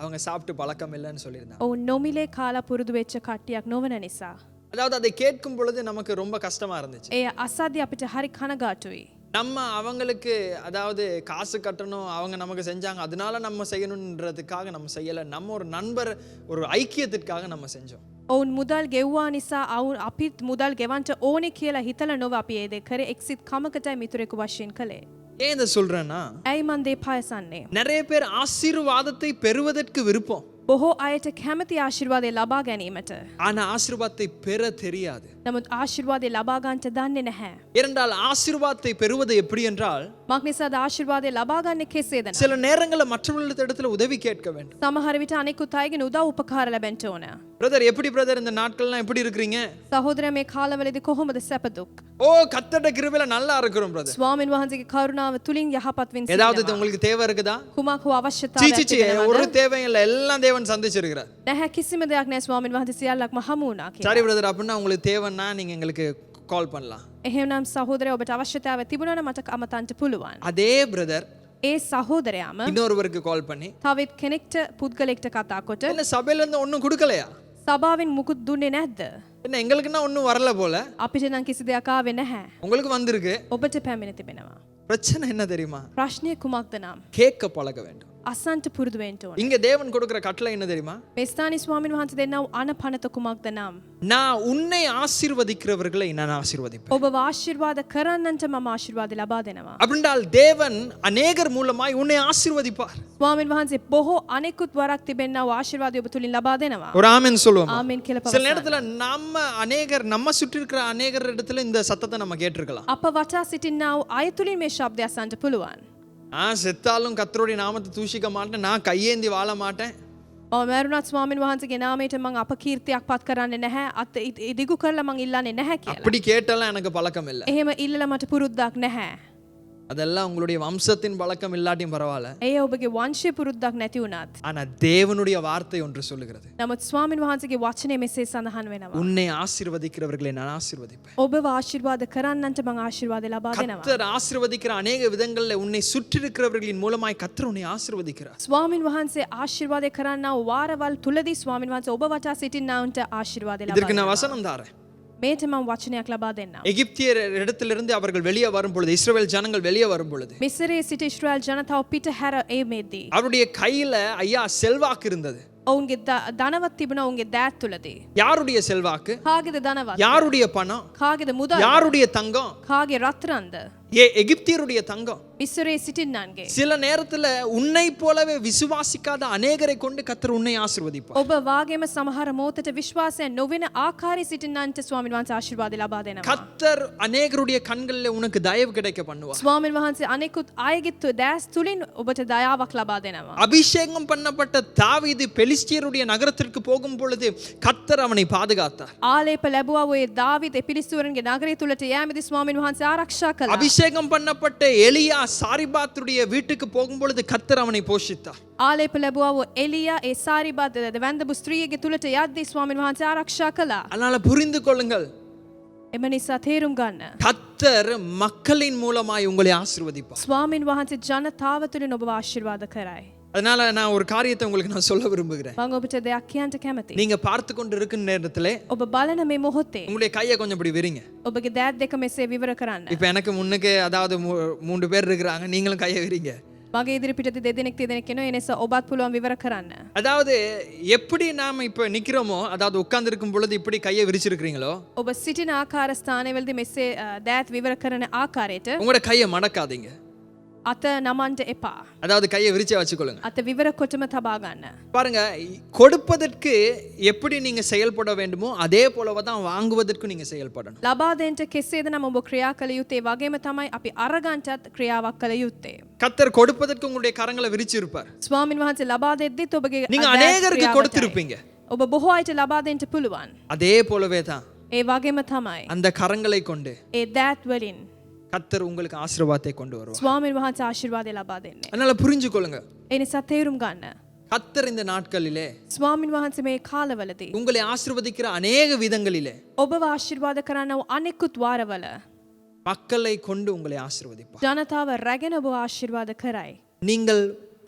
அவங்க சாப்பிட்டு பழக்கம் இல்லைன்னு சொல்லியிருந்தாங்க.
ඔවුන් නොමිලේ කාලා පුරුදු වෙච්ච කට්ටියක් නොවන නිසා.
அதாவது அதை கேட்கும் பொழுது நமக்கு ரொம்ப கஷ்டமா இருந்துச்சு.
ඒ අසද්‍ය අපිට හරි කනගාටුයි.
நம்ம அவங்களுக்கு அதாவது காசு கட்டணும், அவங்க நமக்கு செஞ்சாங்க அதனால நம்ம செய்யணுன்றதுக்காக நம்ம செய்யலை. நம்ம ஒரு நண்பர் ஒரு ஐக்கியத்திற்காக நம்ம செஞ்சோம்.
ඔවුන් මුදල් ගෙව්වා නිසා අපිත් මුදල් ගෙවන්ට ඕනේ කියලා හිතලා නොව අපි ඒ දේ කරේ. එක්සිත් කමකටයි මිතුරෙකු වශයෙන් කළේ.
ஏன் இதை சொல்றேன்னா,
ඇයි මන් දේ පයසන්නේ?
நிறைய பேர் ஆசீர்வாதத்தை பெறுவதற்கு விருப்பம்,
බොහෝ අයට කැමති ආශිර්වාදය ලබා ගැනීමට.
ஆனா ஆசீர்வாதத்தை பெற தெரியாது.
නමුත් ආශිර්වාදය ලබා ගන්නට දන්නේ නැහැ.
ஏனென்றால் ஆசீர்வாதத்தை பெறுவது எப்படி என்றால்,
මක් නිසාද ආශිර්වාදය ලබා ගන්නේ කෙසේද?
சில நேரங்களில் மற்றவர்களிடத்துல உதவி கேட்க வேண்டும்.
සමහර විට අනෙකුත් අයගෙන් උදව් උපකාර ලැබෙන්න ඕන.
பிரதர் எப்படி பிரதர் இந்த நாட்கள்லாம் எப்படி இருக்கிறீங்க?
සහෝදරයා මේ කාලවලදී කොහොමද සැප දුක්?
ஓ கர்த்தருடைய கிருபையில நல்லா இருக்கிறோம் பிரதர்.
ස්වාමීන් වහන්සේගේ කරුණාව තුලින් යහපත් වෙන්න
ஏதாவது
සිටිනවා.
உங்களுக்கு தேவை இருக்குதா?
කුමක් හෝ අවශ්‍යතාවයක්
சீச்சி ஒரு
තිබෙනවද?
தேவையும் இல்லை, எல்லாம் தேவன் சந்திச்சிருக்கிறார்.
නැහැ කිසිම දෙයක් නැහැ. ස්වාමීන් වහන්සේ සියල්ලක්ම හමු වුණා කියලා.
சரி பிரதர், அப்படின்னா உங்களுக்கு தேவைன்னா நீங்க எங்களுக்கு கால் பண்ணலாம்.
එහෙනම් සහෝදරයා ඔබට අවශ්‍යතාවය තිබුණා නම් මට අමතන්න පුළුවන්.
அதே பிரதர்
ඒ සහෝදරයාම
இன்னொருவருக்கு கால் பண்ணி,
තවත් කෙනෙක්ට පුද්ගලෙක්ට කතා කොට
என்ன சபையில இருந்து ஒன்றும் கொடுக்கலையா?
සභාවෙන් මුකුත් දුන්නේ නැද්ද?
என்ன எங்களுக்குன்னா ஒன்றும் வரல போல,
අපිට නම් කිසි දෙයක් ආවේ නැහැ.
உங்களுக்கு வந்திருக்கு.
ඔබට පැමිණ තිබෙනවා.
பிரச்சனை என்ன தெரியுமா?
ප්‍රශ්නය කුමක්ද නම්?
கேட்க பழக வேண்டும்.
අසන්ට පුරුදු වෙන්න ඕන.
இங்க தேவன் கொடுக்கிற கட்டளை என்ன தெரியுமா?
මේ ස්ථානයේ ස්වාමීන් වහන්සේ දෙන්නව අනපනත කුමක්ද නම්?
நான் உன்னை ஆசீர்வதிக்கிறவர்களை நான் ஆசீர்வதிப்பேன்.
ඔබව ආශිර්වාද කරන්නන්ට මම ආශිර්වාද ලබා දෙනවා.
அப்படின்றால் தேவன் அநேகர் மூலமாய் உன்னை ஆசீர்வதிப்பார்.
ස්වාමීන් වහන්සේ බොහෝ අනෙකුත් වරක් තිබෙනා ආශිර්වාදය ඔබ තුලින් ලබා දෙනවා.
ஒரு ஆமென் சொல்லுவோம்.
ආමෙන් කියලා
சில
පවසන්න.
நேரத்துல நம்ம சுற்றி இருக்கிற அநேகர் இடத்துல இந்த சத்தத்தை நம்ம கேட்டிருக்கலாம்.
අප වටා සිටිනා වූ අය තුලින් මේ ශබ්දය අසන්නට පුළුවන්.
செத்தாலும் கர்த்தருடைய நாமத்தை தூஷிக்க மாட்டேன், நான் கையேந்தி வாழ மாட்டேன்.
මම මරුණත් ස්වාමීන් වහන්සේගේ නාමයට මම අපකීර්තියක් පත් කරන්නේ නැහැ. අත ඉදිගු කරලා මං ඉල්ලන්නේ නැහැ කියලා.
அப்படி கேட்டெல்லாம் எனக்கு பழக்கம் இல்லை.
එහෙම ඉල්ලලා මට පුරුද්දක් නැහැ.
அதெல்லாம் உங்களுடைய வம்சத்தின் பழக்கம் இல்லாட்டியும் பரவாயில்ல.
ඒ ඔබගේ වංශීය පුරුද්දක් නැති වුණත්.
ஆனா தேவனுடைய வார்த்தை ஒன்று சொல்லுகிறது,
නමුත් ස්වාමීන් වහන්සේගේ වචනේ මෙසේ සඳහන් වෙනවා.
உன்னை ஆசீர்வதிக்கிறவர்களை நான் ஆசீர்வதிப்பேன்.
ඔබව ආශිර්වාද කරන්නන්ට මං ආශිර්වාද ලබා දෙනවා.
கர்த்தர் ஆசீர்வதிக்கிற அநேக விதங்கள்ல உன்னை சுற்றி இருக்கிறவர்களின் மூலமாய் கர்த்தர் உன்னை ஆசீர்வதிக்கிறார்.
ස්වාමීන් වහන්සේ ආශිර්වාද කරන්නා වූ වාරවල් තුලදී ස්වාමීන් වහන්සේ ඔබ වටා සිටින්නාන්ට ආශිර්වාද ලබා
இதற்கு நான்
දෙනවා.
வசனம் தாரேன்.
මේට මම වචනයක් ලබා දෙන්නම්.
எகிப்தியர் இடத்திலிருந்து அவர்கள் வெளியே வரும் பொழுது, இஸ்ரவேல் ஜனங்கள் வெளியே வரும் பொழுது,
මිස්රයේ සිට ඉස්රායල් ජනතාව පිට හැර ඒ මෙද්දී
அவருடைய கையில ஐயா செல்வாக்கு இருந்தது.
ඔවුන්ගේ ධනවත් තිබුණා ඔවුන්ගේ දෑත් තුලදී.
யாருடைய செல்வாக்கு?
කාගේද ධනවත්?
யாருடைய பணம்?
කාගේද මුදල්?
யாருடைய தங்கம்?
කාගේ රත්රන්ද?
எகிப்தியருடைய தங்கம்.
මිස්රයේ සිටින්නන්ගේ.
சில நேரத்துல உன்னை போலவே விசுவாசிக்காத அநேகரை கொண்டு கர்த்தர் உன்னை ஆசீர்வதிப்பார்.
ඔබ වාගේම සමහර මොහොතට විශ්වාසයෙන් නොවන ආකාරයේ සිටින්නන්ට ස්වාමීන් වහන්සේ ආශිර්වාද ලබා දෙනවා.
கர்த்தர் அநேகருடைய கண்களில் உனக்கு தயவு கிடைக்க பண்ணுவார்.
ස්වාමීන් වහන්සේ අනෙකුත් අයගේ දෑස් තුලින් ඔබට දයාවක් ලබා දෙනවා.
அபிஷேகம் பண்ணப்பட்ட தாவீது பெலிஸ்தியருடைய நகரத்திற்கு போகும் பொழுது கர்த்தர் அவனை பாதுகாத்தார்.
ආලේප ලැබුවා වූ දාවිද පිලිස්තුවරන්ගේ නගරය තුලට යෑමේදී ස්වාමීන් වහන්සේ ආරක්ෂා කළා.
அபிஷேகம் பண்ணப்பட்ட எலியா சாரிபாத்துடைய வீட்டுக்கு போகும் பொழுது கர்த்தர் அவனை போஷித்தார்.
ආලේප ලැබුවා වූ එලියා ඒ සාරිබත් වැන්දපු ස්ත්‍රියගේ තුලට යද්දී ස්වාමීන් වහන්සේ ආරක්ෂා කළා.
அதனால புரிந்து கொள்ளுங்கள்,
එම නිසා තේරුම් ගන්න.
கர்த்தர் மக்களின் மூலமாய் உங்களை ஆசீர்வதிப்பார்.
ස්වාමීන් වහන්සේ ජනතාව තුලින් ඔබව ආශිර්වාද කරයි.
அதனால நான் ஒரு காரியத்தை உங்களுக்கு நான் சொல்ல விரும்புகிறேன்.
මම ඔබට දෙයක් කියන්න කැමතියි.
நீங்க பார்த்து கொண்டு இருக்கிற நேரத்திலே
ඔබ බලන මේ මොහොතේ
உங்களுடைய கையை கொஞ்சம் இப்படி விரிங்க.
ඔබගේ දෑත් දෙක මෙසේ විවර කරන්න.
இப்ப எனக்கு முன்னுக்கு அதாவது 3 பேர் இருக்கிறாங்க, நீங்களும் கையை விரிங்க.
මගේ ඉදිරිපිටදී දෙදෙනෙක් තිදෙනෙක් ඉන්නවා. ඒ නිසා ඔබත් පුළුවන් විවර කරන්න.
அதாவது எப்படி நாம இப்ப நிக்கிறோமோ, அதாவது உட்கார்ந்து இருக்கும் பொழுது இப்படி கையை விரிச்சிருக்கீங்களோ,
ඔබ සිටින ආකාර ස්ථානවලදී මෙසේ දෑත් විවර කරන ආකාරයට
உங்களோட கையை மடக்காதீங்க.
අත නමන්න එපා.
அதாவது கையை விரிச்சே வச்சுக்கொள்ளுங்க.
අත විවර කොටම තබා ගන්න.
பாருங்க, கொடுப்பதற்கு எப்படி நீங்க செயல்பட வேண்டுமோ அதே போலவே தான் வாங்குவதற்கு நீங்க செயல்படணும்.
ලබා දෙන්න කෙසේද නම් ඔබ ක්‍රියා කළ යුත්තේ වගේම තමයි අපි අරගන්ටත් ක්‍රියාවක් කළ යුත්තේ.
கர்த்தர் கொடுப்பதற்கு உங்களுடைய கரங்களை விரிச்சு இருப்பார்.
ස්වාමීන් වහන්සේ ලබා දෙද්දිත් ඔබගේ
நீங்க
දෑත්
அநேகருக்கு
ක්‍රියාවටයි.
கொடுத்திருப்பீங்க.
ඔබ බොහෝ අයට ලබා දෙන්න පුළුවන්.
அதே போலவே தான்
ඒ වගේම තමයි
அந்த கரங்களை கொண்டு
ඒ දෑත් වලින්
கர்த்தர் உங்களுக்கு ஆசீர்வாதத்தை கொண்டு வருவார்.
ස්වාමීන් වහන්සේ ආශිර්වාදය ලබා දෙන්නේ.
அதனால புரிஞ்சு கொள்ளுங்க,
ඒ නිසා තේරුම් ගන්න.
கர்த்தர் இந்த நாட்களிலே
ස්වාමීන් වහන්සේ මේ කාලවලදී
உங்களை ஆசீர்வதிக்கிற அநேக விதங்களிலே
ඔබව ආශිර්වාද කරන්න වූ අනෙකුත් වාරවල
மக்களை கொண்டு உங்களை ஆசீர்வதிப்பார்.
ජනතාව රැගෙන ඔබ ආශිර්වාද කරයි.
நீங்கள்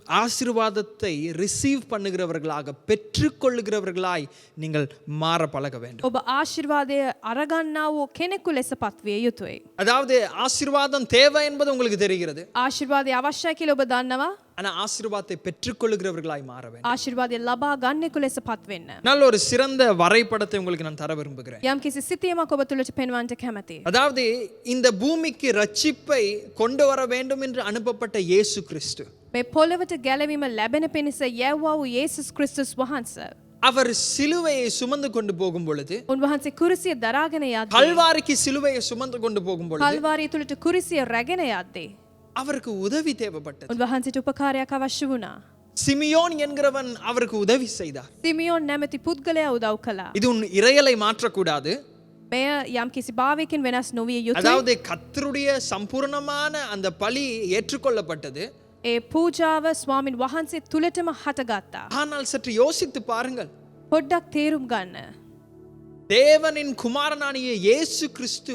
ஆசீர்வாதத்தை ரிசீவ் பண்ணுகிறவர்களாக பெற்றுக்கொள்ளுகிறவர்களாய் நீங்கள் மாற பழக வேண்டும்.
ඔබ ආශිර්වාදය අරගන්නා වූ කෙනෙකු ලෙස පත්විය යුතුයි.
அதாவது ஆசீர்வாதம் தேவை என்பது உங்களுக்கு தெரிகிறது.
ආශිර්වාදය අවශ්‍යයි කියලා ඔබ දන්නවා.
ஆனா ஆசீர்வாதத்தை பெற்றுக்கொள்ளுகிறவர்களாய் மாற வேண்டும்.
ආශිර්වාදය ලබා ගන්නෙකු ලෙස පත් වෙන්න.
நல்ல ஒரு சிறந்த வரைபடத்தை உங்களுக்கு நான் தர விரும்புகிறேன்.
යම්කිසි සිතියමක් ඔබ තුළට පෙන්වන්නට කැමතියි.
அதாவது இந்த பூமிக்கு ரட்சிப்பை கொண்டு வர வேண்டும் என்று அனுப்பப்பட்ட இயேசு கிறிஸ்து
මේ පොළවට ගැලවීම ලැබෙන පිණිස යැව්වා වූ යේසුස් ක්‍රිස්තුස් වහන්සේ
அவர் சிலுவையை சுமந்து கொண்டு போகும் பொழுது,
උන්වහන්සේ කුරිසිය දරාගෙන යද්දී
கல்வாரிக்கு சிலுவையை சுமந்து கொண்டு போகும் பொழுது
කල්වාරිය තුළට කුරිසිය රැගෙන යද්දී
அவருக்கு உதவி தேவைப்பட்டது.
උන්වහන්සේට උපකාරයක් අවශ්‍ය වුණා.
சிமியோன் என்கிறவன் அவருக்கு உதவி செய்தார்.
සිමියෝන් නැමැති පුද්ගලයා උදව් කළා.
இது உன் இறையலை மாற்றக்கூடாது.
මෙය යම්කිසි භාවයකින් වෙනස් නොවිය යුතුයි.
அதாவது கர்த்தருடைய சம்பூர்ணமான அந்த பலி ஏற்றுக்கொள்ளப்பட்டது.
ඒ පූජාව ස්වාමින් වහන්සේ තුළටම හටගත්තා.
ஆனால் சற்று யோசித்து பாருங்கள்,
පොඩ්ඩක් තේරුම් ගන්න.
தேவனின் குமாரனாகிய இயேசு கிறிஸ்து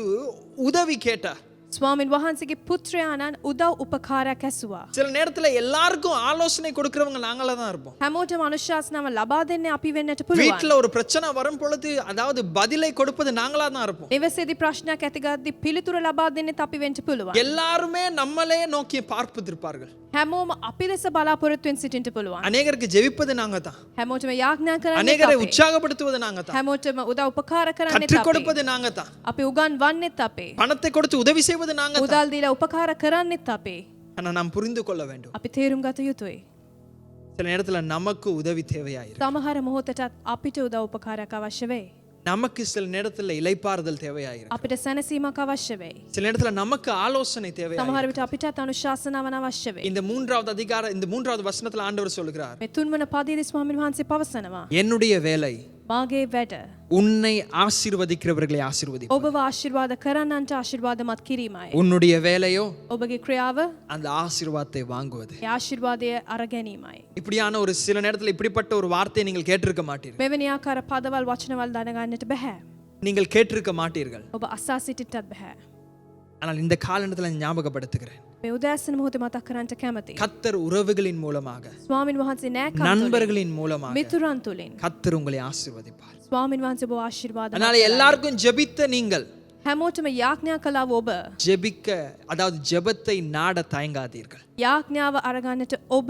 உதவி கேட்டார்.
ස්වාමින් වහන්සේගේ පුත්‍රයාණන් උදව් උපකාරයක් ඇසුවා.
சில நேரத்துல எல்லாருக்கும் ஆலோசனை கொடுக்கிறவங்க நாங்களா தான் இருப்போம்.
හැමෝටම අනුශාසනාව ලබා දෙන්නේ අපි වෙන්නට පුළුවන්.
வீட்டுல ஒரு பிரச்சனை வரும் பொழுது அதாவது பதிலை கொடுப்பது நாங்களா தான் இருப்போம்.
නිවසේදී ප්‍රශ්නයක් ඇතිගද්දී පිළිතුර ලබා දෙන්නෙත් අපි වෙන්න පුළුවන්.
எல்லாருமே நம்மளே நோக்கி பார்ப்பதிருப்பார்கள்.
හැමෝම අපි දෙස බලාපොරොත්තුෙන් සිටින්න පුළුවන්.
அநேகருக்கு ஜெபிப்பது நாங்க தான்.
හැමෝටම යාඥා කරන්නේ
அநேகரை
අපි.
உற்சாகப்படுத்துவது நாங்க தான்.
හැමෝටම උදව් උපකාර කරන්නේ
கற்றுக்
අපි.
கொடுப்பது நாங்க தான்.
අපි උගන්වන්නෙත් අපි.
பணத்தை கொடுத்து உதவி செய்வது நாங்க தான்.
උදල් දීලා උපකාර කරන්නෙත් අපි.
ஆனா நாம் புரிந்து கொள்ள வேண்டும்,
අපි තේරුම් ගත යුතුයි.
சில நேரத்துல நமக்கு உதவி தேவையாயிருக்கு.
සමහර මොහොතටත් අපිට උදව් උපකාරයක් අවශ්‍ය වෙයි.
நமக்கு சில நேரத்துல இளைப்பாறுதல் தேவையாயிருக்கு.
අපිට සැනසීමක් අවශ්‍ය වෙයි.
சில நேரத்துல நமக்கு ஆலோசனை தேவையாயிருக்கு.
සමහර විට අපිටත් අනුශාසනාවක් අවශ්‍ය වෙයි.
இந்த மூன்றாவது வசனத்துல ஆண்டவர் சொல்லுகிறார்,
මේ තුන්වන පදයේදී ස්වාමීන් වහන්සේ පවසනවා.
என்னுடைய வேலை
මාගේ වැඩ
உன்னை ஆசீர்வதிக்கிறவர்களை ஆசீர்வதிப்பது.
ඔබව ආශිර්වාද කරන්නන්ට ආශිර්වාදමත් කිරීමයි.
உன்னுடைய வேலையோ
ඔබගේ ක්‍රියාව
அந்த ஆசீர்வாதத்தை வாங்குவது.
ඒ ආශිර්වාදය අර ගැනීමයි.
இப்படியான ஒரு சில நேரத்துல இப்படிப்பட்ட ஒரு வார்த்தையை நீங்கள் கேட்டிருக்க மாட்டீர்கள்.
මෙවැනි ආකාර පදවල් වචනවල් දැනගන්නට බෑ.
நீங்கள் கேட்டிருக்க மாட்டீர்கள்.
ඔබ අසා සිටින්නත් බෑ.
ஆனால் இந்த காலத்துல ஞாபகப்படுத்துகிறேன்,
මේ උදෑසන මොහොතේ මතක් කරන්නට කැමතියි.
கர்த்தர் உறவுகளின் மூலமாக,
ස්වාමින් වහන්සේ නෑකම්
நண்பர்களின் மூலமாக
මිතුරන් තුලින්
கர்த்தர் உங்களை ஆசீர்வதிப்பார்.
ස්වාමින් වහන්සේ ඔබ ආශිර්වාද
அதனால எல்லாருக்கும் ஜெபித்த நீங்கள்
හැමෝටම යාඥා කළා ඔබ
ஜெபிக்க, அதாவது ஜெபத்தை நாட தயங்காதீர்கள்.
යාඥාව අරගන්නට ඔබ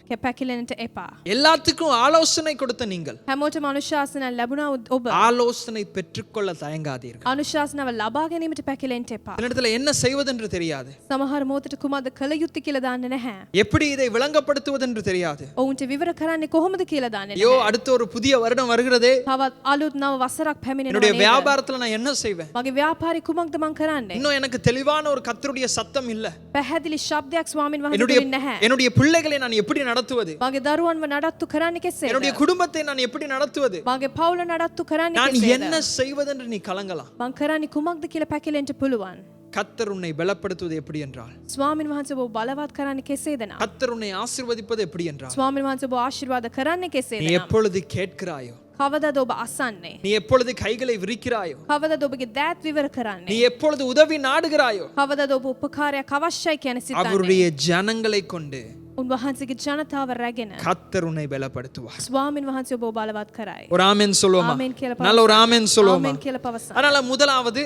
කැපැකිලෙන්නට එපා.
எல்லாத்துக்கும் ஆலோசனை கொடுத்த நீங்கள்
හැමෝටම අනුශාසනා ලැබුණා ඔබ
ஆலோசனை பெற்றுக்கொள்ள தயங்காதீர்கள்.
අනුශාසනාව ලබා ගැනීමට පැකිලෙන්නට එපා.
சில இடத்துல என்ன செய்வதென்று தெரியாது,
සමහර මොහොතට කුමක්ද කළ යුත්තේ කියලා දන්නේ නැහැ.
எப்படி இதை விளங்கப்படுத்துவதென்று தெரியாது.
ඔවුන්ට විවර කරන්නේ කොහොමද කියලා දන්නේ
ஐயோ,
නැහැ.
அடுத்த ஒரு புதிய வருடம் வருகிறதே,
තවත් අලුත් නව වසරක් පැමිණෙනවා
என்னுடைய
නේද?
வியாபாரத்துல நான் என்ன செய்வேன்?
මගේ ව්‍යාපාරේ කුමක්ද මං කරන්නේ?
இன்னும் எனக்கு தெளிவான ஒரு கர்த்தருடைய சத்தம் இல்ல.
පැහැදිලි ශබ්දයක් ස්වාමින් වහන්සේ
என்னுடைய
දෙන්නේ නැහැ.
என்னுடைய பிள்ளைகளை நான் எப்படி நடத்துவது?
මගේ දරුවන්ව නඩත්තු කරන්නේ කෙසේද?
என்னுடைய குடும்பத்தை நான் எப்படி நடத்துவது?
මගේ පවුල නඩත්තු කරන්නේ
நான்
කෙසේද?
என்ன செய்வதென்று நீ கலங்கலாம்.
මං කරන්නේ කුමක්ද කියලා පැකිලෙන්න පුළුවන්.
கர்த்தர் உன்னை பலப்படுத்துவது எப்படி என்றால்,
ස්වාමින් වහන්සේ ඔබ බලවත් කරන්නේ කෙසේද නම්?
கர்த்தர் உன்னை ஆசீர்வதிப்பது எப்படி என்றால்,
ස්වාමින් වහන්සේ ඔබ ආශිර්වාද කරන්නේ කෙසේද
நீ
නම්?
எப்பொழுது கேட்கிறாயோ,
කවදාද ඔබ අසන්නේ?
நீ எப்பொழுது கைகளை விரிக்கிறாயோ,
කවදාද ඔබගේ දෑත් විවර
நீ
කරන්නේ?
எப்பொழுது உதவி நாடுகிறாயோ,
කවදාද ඔබ උපකාරයක් අවශ්‍යයි කියන සිතන්නේ?
அவருடைய ஜனங்களை கொண்டு
උන්වහන්සේගේ ජනතාව රැගෙන
கர்த்தர் உன்னை பலப்படுத்துவார்.
ස්වාමින් වහන්සේ ඔබ බලවත් කරයි.
ஒரு ஆமென் சொல்லுவோமா?
ஆமென் කියලා
நல்ல ஒரு ஆமென் சொல்லுவோமா?
ආමෙන් කියලා පවසන්න.
அதனால முதலாவது,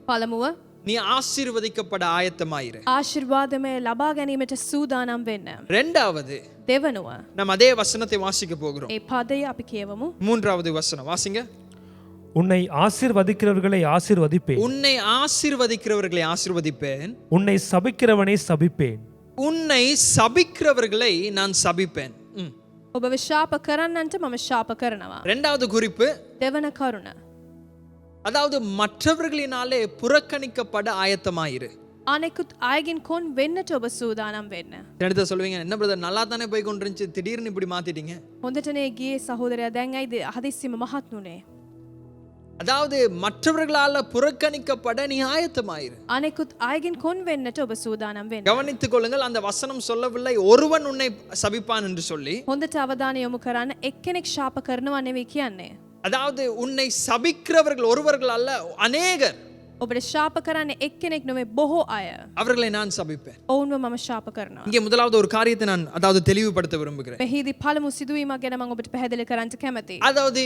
පළමුව
நீ ஆசீர்வதிக்கப்பட ஆயத்தமாயிரு.
ආශිර්වාදමය ලබා ගැනීමට සූදානම් වෙන්න.
இரண்டாவது,
දෙවනුව
நாம் அதே வசனத்தை வாசிக்க போகிறோம்.
ඒ පදය අපි කියවමු.
மூன்றாவது வசனம் வாசிங்க.
உன்னை ஆசீர்வதிக்கிறவர்களை ஆசீர்வதிப்பேன்,
உன்னை ஆசீர்வதிக்கிறவர்களை ஆசீர்வதிப்பேன்,
உன்னை சபிக்கிறவனை சபிப்பேன்.
உன்னை சபிக்கிறவர்களை நான் சபிப்பேன்.
ඔබව ශාප කරන්නන්ට මම ශාප කරනවා.
இரண்டாவது குறிப்பு,
දෙවන කරුණ
அதாவது மற்றவர்களினாலே புறக்கணிக்கப்பட ஆயத்தமாயிரு.
අනෙකුත් අයගෙන් කොන් වෙන්නට ඔබ සූදානම් වෙන්න.
எடுத்து சொல்லுவீங்க, என்ன பிரதர் நல்லா தானே போய் கொண்டிருந்துச்சு, திடீர்னு இப்படி மாத்திட்டீங்க.
හොඳටනේ ගියේ සහෝදරයා, දැන් ඇයිද හදිස්සියම මහත් නුනේ?
அதாவது மற்றவர்களால புறக்கணிக்கப்பட நீ ஆயத்தமாயிரு.
අනෙකුත් අයගෙන් කොන් වෙන්නට ඔබ සූදානම් වෙන්න.
கவனித்துக் கொள்ளுங்கள், அந்த வசனம் சொல்லவில்லை ஒருவன் உன்னை சபிப்பான் என்று சொல்லி.
හොඳට අවධානය යොමු කරන්න, එක්කෙනෙක් ශාප කරනවා නෙවෙයි කියන්නේ.
அதாவது உன்னை சபிக்கிறவர்கள் ஒருவர்கள் அல்ல, அநேகர்.
ඔබට ශාප කරන්නේ එක්කෙනෙක් නෙවෙයි බොහෝ අය.
அவர்களை நான் சபிப்பேன்.
ඔවුන්ව මම ශාප කරනවා.
இங்கே முதலாவது ஒரு காரியத்தை நான் அதாவது தெளிவுபடுத்த விரும்புகிறேன்.
මෙහිදී පළමු සිදුවීමක් ගැන මම ඔබට පැහැදිලි කරන්න කැමතියි.
அதாவது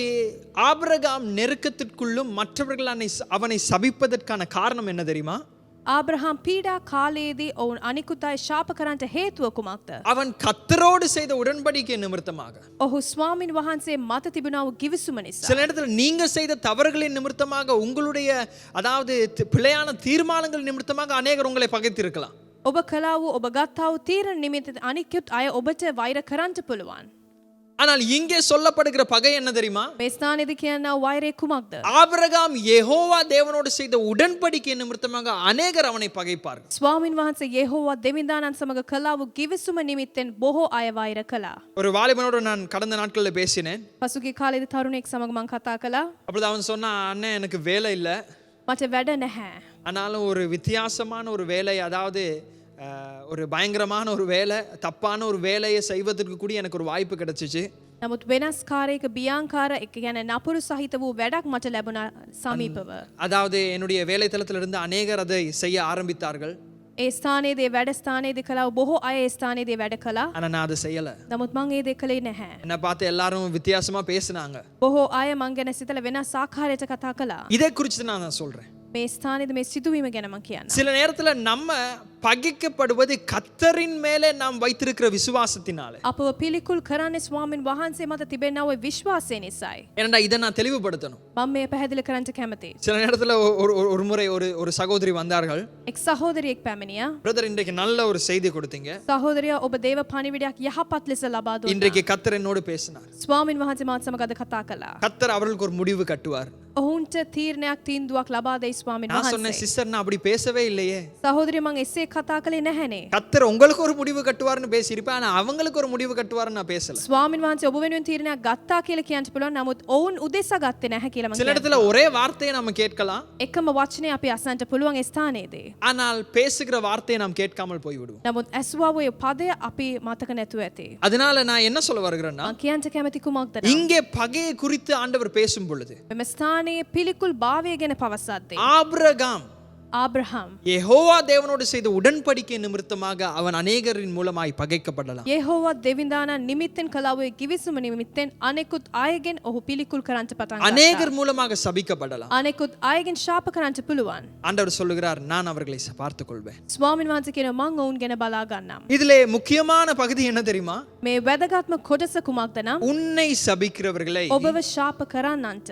ஆபிரகாம் நெருக்கத்திற்குள்ளும் மற்றவர்கள் அவனை சபிப்பதற்கான காரணம் என்ன தெரியுமா?
ආබ්‍රහම් පීඩා කාලයේදී ඔවුන් අනිකුත් අය ශාප කරන්නට හේතුව කුමක්ද?
அவன் கர்த்தரோடு செய்த உடன்படிக்கை நிமித்தமாக.
ඔහු ස්වාමින් වහන්සේ මත තිබුණා වූ ගිවිසුම නිසා.
சில நேரத்தில் நீங்க செய்த தவறுகளின் நிமித்தமாக உங்களுடைய அதாவது பிழையான தீர்மானங்கள் நிமித்தமாக அநேகர் உங்களை பகைத்திருக்கலாம்.
ඔබ කළා වූ ඔබ ගත්තා වූ තීරණ නිමිත්ත අනිකුත් අය ඔබට වෛර කරන්නට පුළුවන්.
ஆனால் இங்கே சொல்லப்படுகிற பகை என்ன தெரியுமா?
මේ ස්ථානයේදී කියනවා වෛරය කුමක්ද?
ஆபிரகாம் யெகோவா தேவனோடு செய்த உடன்படிக்கை நிமித்தமாக அநேகர் அவனை பகைப்பார்கள்.
ස්වාමින් වහන්සේ යෙහෝවා දෙවිඳානන් සමග කළා වූ ගිවිසුම නිමිත්තෙන් බොහෝ අය වෛර කළා.
ஒரு வாலிபனோடு நான் கடந்த நாட்களில் பேசினேன்.
පසුගිය කාලේදී තරුණයෙක් සමග මම කතා කළා.
அப்பொழுது அவன் சொன்னான், அண்ணே எனக்கு வேலை இல்லை,
මට වැඩ නැහැ.
ஆனாலும் ஒரு வித்தியாசமான ஒரு வேலை, அதாவது ஒரு பயங்கரமான ஒரு வேலை, தப்பான ஒரு வேலையை செய்வதற்கு கூட எனக்கு ஒரு வாய்ப்பு கிடைச்சிச்சு.
නමුත් වෙනස් කාර්යයක බියාංකාර එක කියන්නේ නපුරු සහිත වූ වැඩක් මට ලැබුණා සමීපව.
அதாவது என்னுடைய வேலை தளத்திலிருந்து அநேகர் அதை செய்ய ஆரம்பித்தார்கள்.
ඒ ස්ථානයේදී වැඩ ස්ථානයේදී කළා බොහෝ අය ඒ ස්ථානයේදී වැඩ කළා.
ஆனா நான் அதை செய்யல.
නමුත් මම ඒ දේ කළේ නැහැ.
என்னை பார்த்து எல்லாரும் வித்தியாசமா பேசினாங்க.
බොහෝ අය මං ගැන සිතලා වෙනස් ආකාරයකට කතා කළා.
இதை குறித்து நான் சொல்றேன்.
මේ ස්ථානයේදී මේ සිදුවීම ගැන මම කියන්නම්.
சில நேரத்துல நம்ம பகைக்கப்படுவது கர்த்தரின் மேலே நாம் வைத்திருக்கிற விசுவாசத்தினாலே.
අපව පිළිකුල් කරන්නේ ස්වාමින් වහන්සේ මත තිබෙනා වූ විශ්වාසය නිසායි.
ஏன்னா இதை நான் தெளிவுபடுத்தணும்.
මම මේ පැහැදිලි කරන්න කැමතියි.
சில நேரத்துல ஒரு முறை ஒரு சகோதரி வந்தார்கள்.
එක් සහෝදරියෙක් පැමිණියා.
பிரதர், இன்றைக்கு நல்ல ஒரு செய்தி கொடுத்தீங்க.
සහෝදරියා ඔබ දේව පණිවිඩයක් යහපත් ලෙස ලබා දුන්නා.
இன்றைக்கு கர்த்தர் என்னோடு பேசினார்.
ස්වාමින් වහන්සේ මාත් සමග අද කතා කළා.
கர்த்தர் அவர்களுக்கு ஒரு முடிவு கட்டுவார்.
ඔවුන්ට තීරණයක් තීන්දුවක් ලබා දෙයි ස්වාමින්
நான் சொன்னேன்,
වහන්සේ.
சிஸ்டர் நான் அப்படி பேசவே இல்லையே.
සහෝදරිය මං එසේ කතා කළේ නැහැනේ.
கர்த்தர் உங்களுக்கு ஒரு முடிவு கட்டுவார்னு பேசியிருப்பேன், ஆனா அவங்களுக்கு ஒரு முடிவு கட்டுவார்னு நான் பேசல.
ස්වාමින් වහන්සේ ඔබ වෙනුවෙන් තීරණයක් ගත්තා කියලා කියන්න පුළුවන්. නමුත් ඔවුන් උදෙසා ගත්තේ නැහැ කියලා මං
சில
කියනවා.
இடத்துல ஒரே வார்த்தையை நம்ம கேட்கலாம்,
එකම වචනේ අපි අසන්නට පුළුවන් ඒ ස්ථානයේදී.
ஆனால் பேசுகிற வார்த்தையை நாம் கேட்காமல் போய்விடுவோம்.
නමුත් ඇසුවා වූ පදය අපි මතක නැතුව ඇති.
அதனால நான் என்ன சொல்ல வருகிறேன்னா,
මං කියන්න කැමති කුමක්ද නම්
இங்கே பகையை குறித்து ஆண்டவர் பேசும் பொழுது
මෙම ස්ථානයේ පිළිකුල් භාවය ගැන පවසද්දී
ஆபிரகாம்
ආබ්‍රහම්
யெகோவா தேவனோடு செய்த உடன்படிக்கை நிமித்தமாக அவன் அநேகரின் மூலமாய் பகைக்கப்படலாம்.
යෙහෝවා දෙවිඳානන් නිමිත්තෙන් කළා වූ ගිවිසුම නිමිත්තෙන් අනෙකුත් අයගෙන් ඔහු පිළිකුල් කරන්නට පටන් ගත්තා.
அநேகர் மூலமாக சபிக்கப்படலாம்.
අනෙකුත් අයගෙන් ශාප කරන්නට පුළුවන්.
ஆண்டவர் சொல்லுகிறார், நான் அவர்களை பார்த்துக் கொள்வேன்.
ස්වාමින් වහන්සේ කියනවා මං ඔවුන් ගැන බලා ගන්නම්.
இதிலே முக்கியமான பகுதி என்ன தெரியுமா?
මේ වැදගත්ම කොටස කුමක්ද නම්
உன்னை சபிக்கிறவர்களை
ඔබව ශාප කරන්නන්ට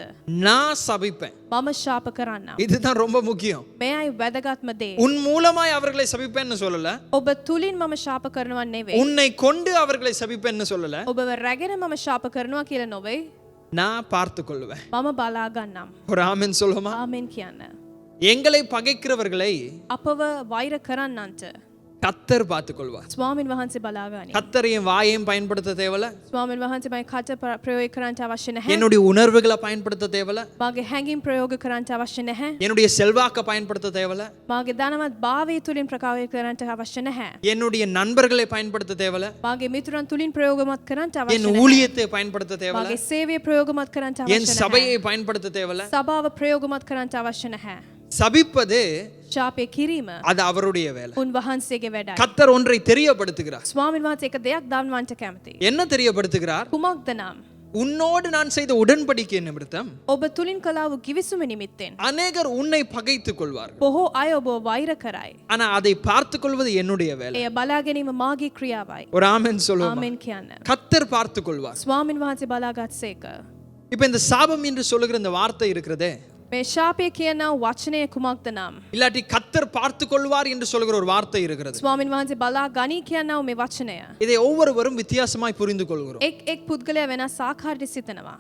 நான் சபிப்பேன்.
මම ශාප කරන්නම්.
இதுதான் ரொம்ப முக்கியம்.
මෙයයි වැදගත්ම දේ.
உன் மூலமாய் அவர்களை சபிப்பேன்னு சொல்லல,
ඔබ තුලින් මම ශාප කරනවා නෙවෙයි.
உன்னை கொண்டு அவர்களை சபிப்பேன்னு சொல்லல,
ඔබව රැගෙන මම ශාප කරනවා කියලා නොවේ.
நான் பார்த்துக் கொள்வேன்.
මම බලා ගන්නම්.
ஒரு ஆமென் சொல்லுமா?
ආමෙන් කියන්න.
எங்களை பகைக்கிறவர்களை
අපව වෛර කරන්නන්ට
கர்த்தர் பார்த்துக் கொள்வார்.
ස්වාමින් වහන්සේ බලා ගනී.
கர்த்தரையும் வாயையும் பயன்படுத்த தேவல,
ස්වාමින් වහන්සේ මගේ කට ප්‍රයෝග කරන්නට අවශ්‍ය නැහැ.
என்னுடைய உணர்வுகளை பயன்படுத்த தேவல,
මාගේ හැඟීම් ප්‍රයෝග කරන්නට අවශ්‍ය නැහැ.
என்னுடைய செல்வாக்க பயன்படுத்த தேவல,
මාගේ ධනවත් භාවය තුලින් ප්‍රකාශ කරන්නට අවශ්‍ය නැහැ.
என்னுடைய நண்பர்களை பயன்படுத்த தேவல,
මාගේ මිතුරන් තුලින් ප්‍රයෝගමත් කරන්නට අවශ්‍ය
என்
නැහැ.
ஊழியத்தை பயன்படுத்த தேவல,
මාගේ සේවය ප්‍රයෝගමත් කරන්නට
என்
අවශ්‍ය නැහැ.
சபையை பயன்படுத்த தேவல.
සභාව ප්‍රයෝගමත් කරන්නට අවශ්‍ය නැහැ.
சபிப்பது
ශාපය කිරීම
அது அவருடைய வேலை.
උන් වහන්සේගේ වැඩයි.
கர்த்தர் ஒன்றை தெரியப்படுத்துகிறார்.
ස්වාමින් වහන්සේ එක දෙයක් දන්වන්නට කැමතියි.
என்ன தெரியப்படுத்துகிறார்?
කුමක්ද නම්
உன்னோடு நான் செய்த உடன்படிக்கை நிமித்தம்
ඔබ තුලින් කළා වූ කිවිසුම නිමිත්තෙන්
அநேகர் உன்னை பகைத்துக் கொள்வார்கள்.
බොහෝ අය ඔබව වෛර කරයි.
ஆனா அதை பார்த்துக் கொள்வது என்னுடைய வேலை.
එය බලා ගැනීම මාගේ ක්‍රියාවයි.
ஒரு ஆமென் சொல்லுவோம்.
ආමෙන් කියන්න.
கர்த்தர் பார்த்துக் கொள்வார்.
ස්වාමින් වහන්සේ බලාගත්සේක.
இப்ப இந்த சாபம் என்று சொல்லுகிற இந்த வார்த்தை இருக்கிறதே,
මේ ශාපය කියන වචනය කුමක්ද නම්
இல்லாட்டி கர்த்தர் பார்த்துக் கொள்வார் என்று சொல்லுகிற ஒரு வார்த்தை இருக்கிறது.
ස්වාමින් වහන්සේ බලා ගනී කියනව මේ වචනය.
இதை ஒவ்வொருவரும் வித்தியாசமாய் புரிந்து கொள்கிறோம்.
එක් පුද්ගලයා වෙනස් ආකාරයට සිතනවා.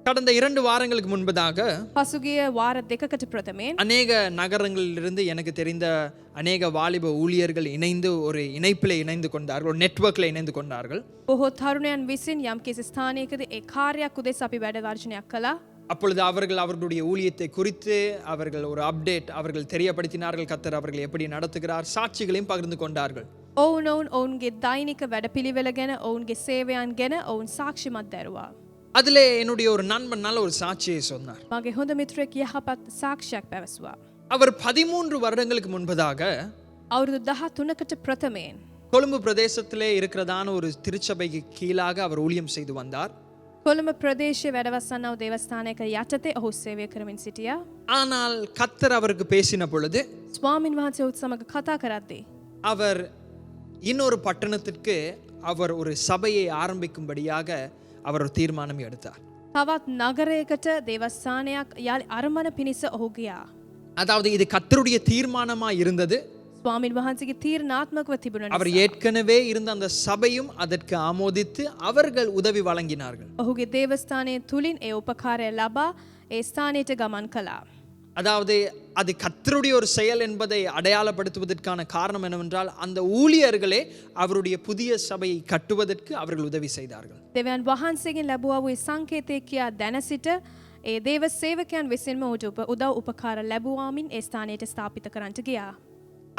கடந்த 2 வாரங்களுக்கு முன்பதாக
පසුගිය වාර දෙකකට ප්‍රථමයෙන්
அநேக நகரங்களிலிருந்து எனக்கு தெரிந்த அநேக வாலிப ஊழியர்கள் இணைந்து ஒரு இணைப்பில் இணைந்து கொண்டார்கள், ஒரு நெட்வொர்க்கில் இணைந்து கொண்டார்கள்.
බොහෝ තරුණයන් විසින් යම් කිසි ස්ථානයකදී ඒ කාර්යයක් උදෙසා අපි වැඩ වර්ජනයක් කළා.
அப்பொழுது அவர்கள் அவர்களுடைய ஊழியத்தை குறித்து அவர்கள் ஒரு அப்டேட் அவர்கள் தெரியப்படுத்தினார்கள். கர்த்தர் அவர்கள் எப்படி நடத்துகிறார், சாட்சிகளையும் பகிர்ந்து கொண்டார்கள்.
ඔවුන්ගේ දෛනික වැඩපිළිවෙල ගැන ඔවුන්ගේ සේවයන් ගැන ඔවුන් සාක්ෂිමත් දැරුවා.
அதிலே என்னுடைய ஒரு நண்பன் நல்ல ஒரு சாட்சியை சொன்னார்.
මගේ හොඳ මිත්‍රයෙක් යහපත් සාක්ෂියක් පැවසුවා.
அவர் 13 வருடங்களுக்கு முன்பதாக
අවුරුදු 13කට ප්‍රථමයෙන්
கொழும்பு பிரதேசத்திலே இருக்கிறதான ஒரு திருச்சபைக்கு கீழாக அவர் ஊழியம் செய்து வந்தார்.
කොළඹ ප්‍රදේශයේ වැඩවසන්නා වූ දේවස්ථානයක යටතේ ඔහු සේවය කරමින් සිටියා.
ஆனால் கர்த்தர் அவருக்கு பேசின பொழுது
ස්වාමින් වහන්සේ ඔහුත් සමග කතා කරද්දී
அவர் இன்னொரு பட்டணத்திற்கு அவர் ஒரு சபையை ஆரம்பிக்கும்படியாக அவர் ஒரு தீர்மானம் எடுத்தார்.
තවත් නගරයකට දේවස්ථානයක් යාලි අරමන පිණිස ඔහු ගියා.
அதாவது இது கர்த்தருடைய தீர்மானமா இருந்தது.
ස්වාමින් වහන්සේගේ තීරණාත්මකව තිබුණ
அவர்
නිසා
ஏற்கனவே இருந்த அந்த சபையும் அதற்கு ஆமோதித்து அவர்கள் உதவி வழங்கினார்கள்.
ඔහුගේ දේවස්ථානයේ තුලින් ඒ උපකාරය ලබා ඒ ස්ථානයට ගමන් කළා.
அதாவது அது கர்த்தருடைய ஒரு செயல் என்பதை அடையாளப்படுத்துவதற்கான காரணம் என்னவென்றால் அந்த ஊழியர்களே அவருடைய புதிய சபையை கட்டுவதற்கு அவர்கள் உதவி செய்தார்கள்.
දෙවියන් වහන්සේගෙන් ලැබුවා වූ සංකේතය කියා දැන සිට ඒ දේව සේවකයන් විසින්ම ඔහුට උදව් උපකාර ලැබුවාමින් ඒ ස්ථානයට ස්ථාපිත කරන්නට ගියා.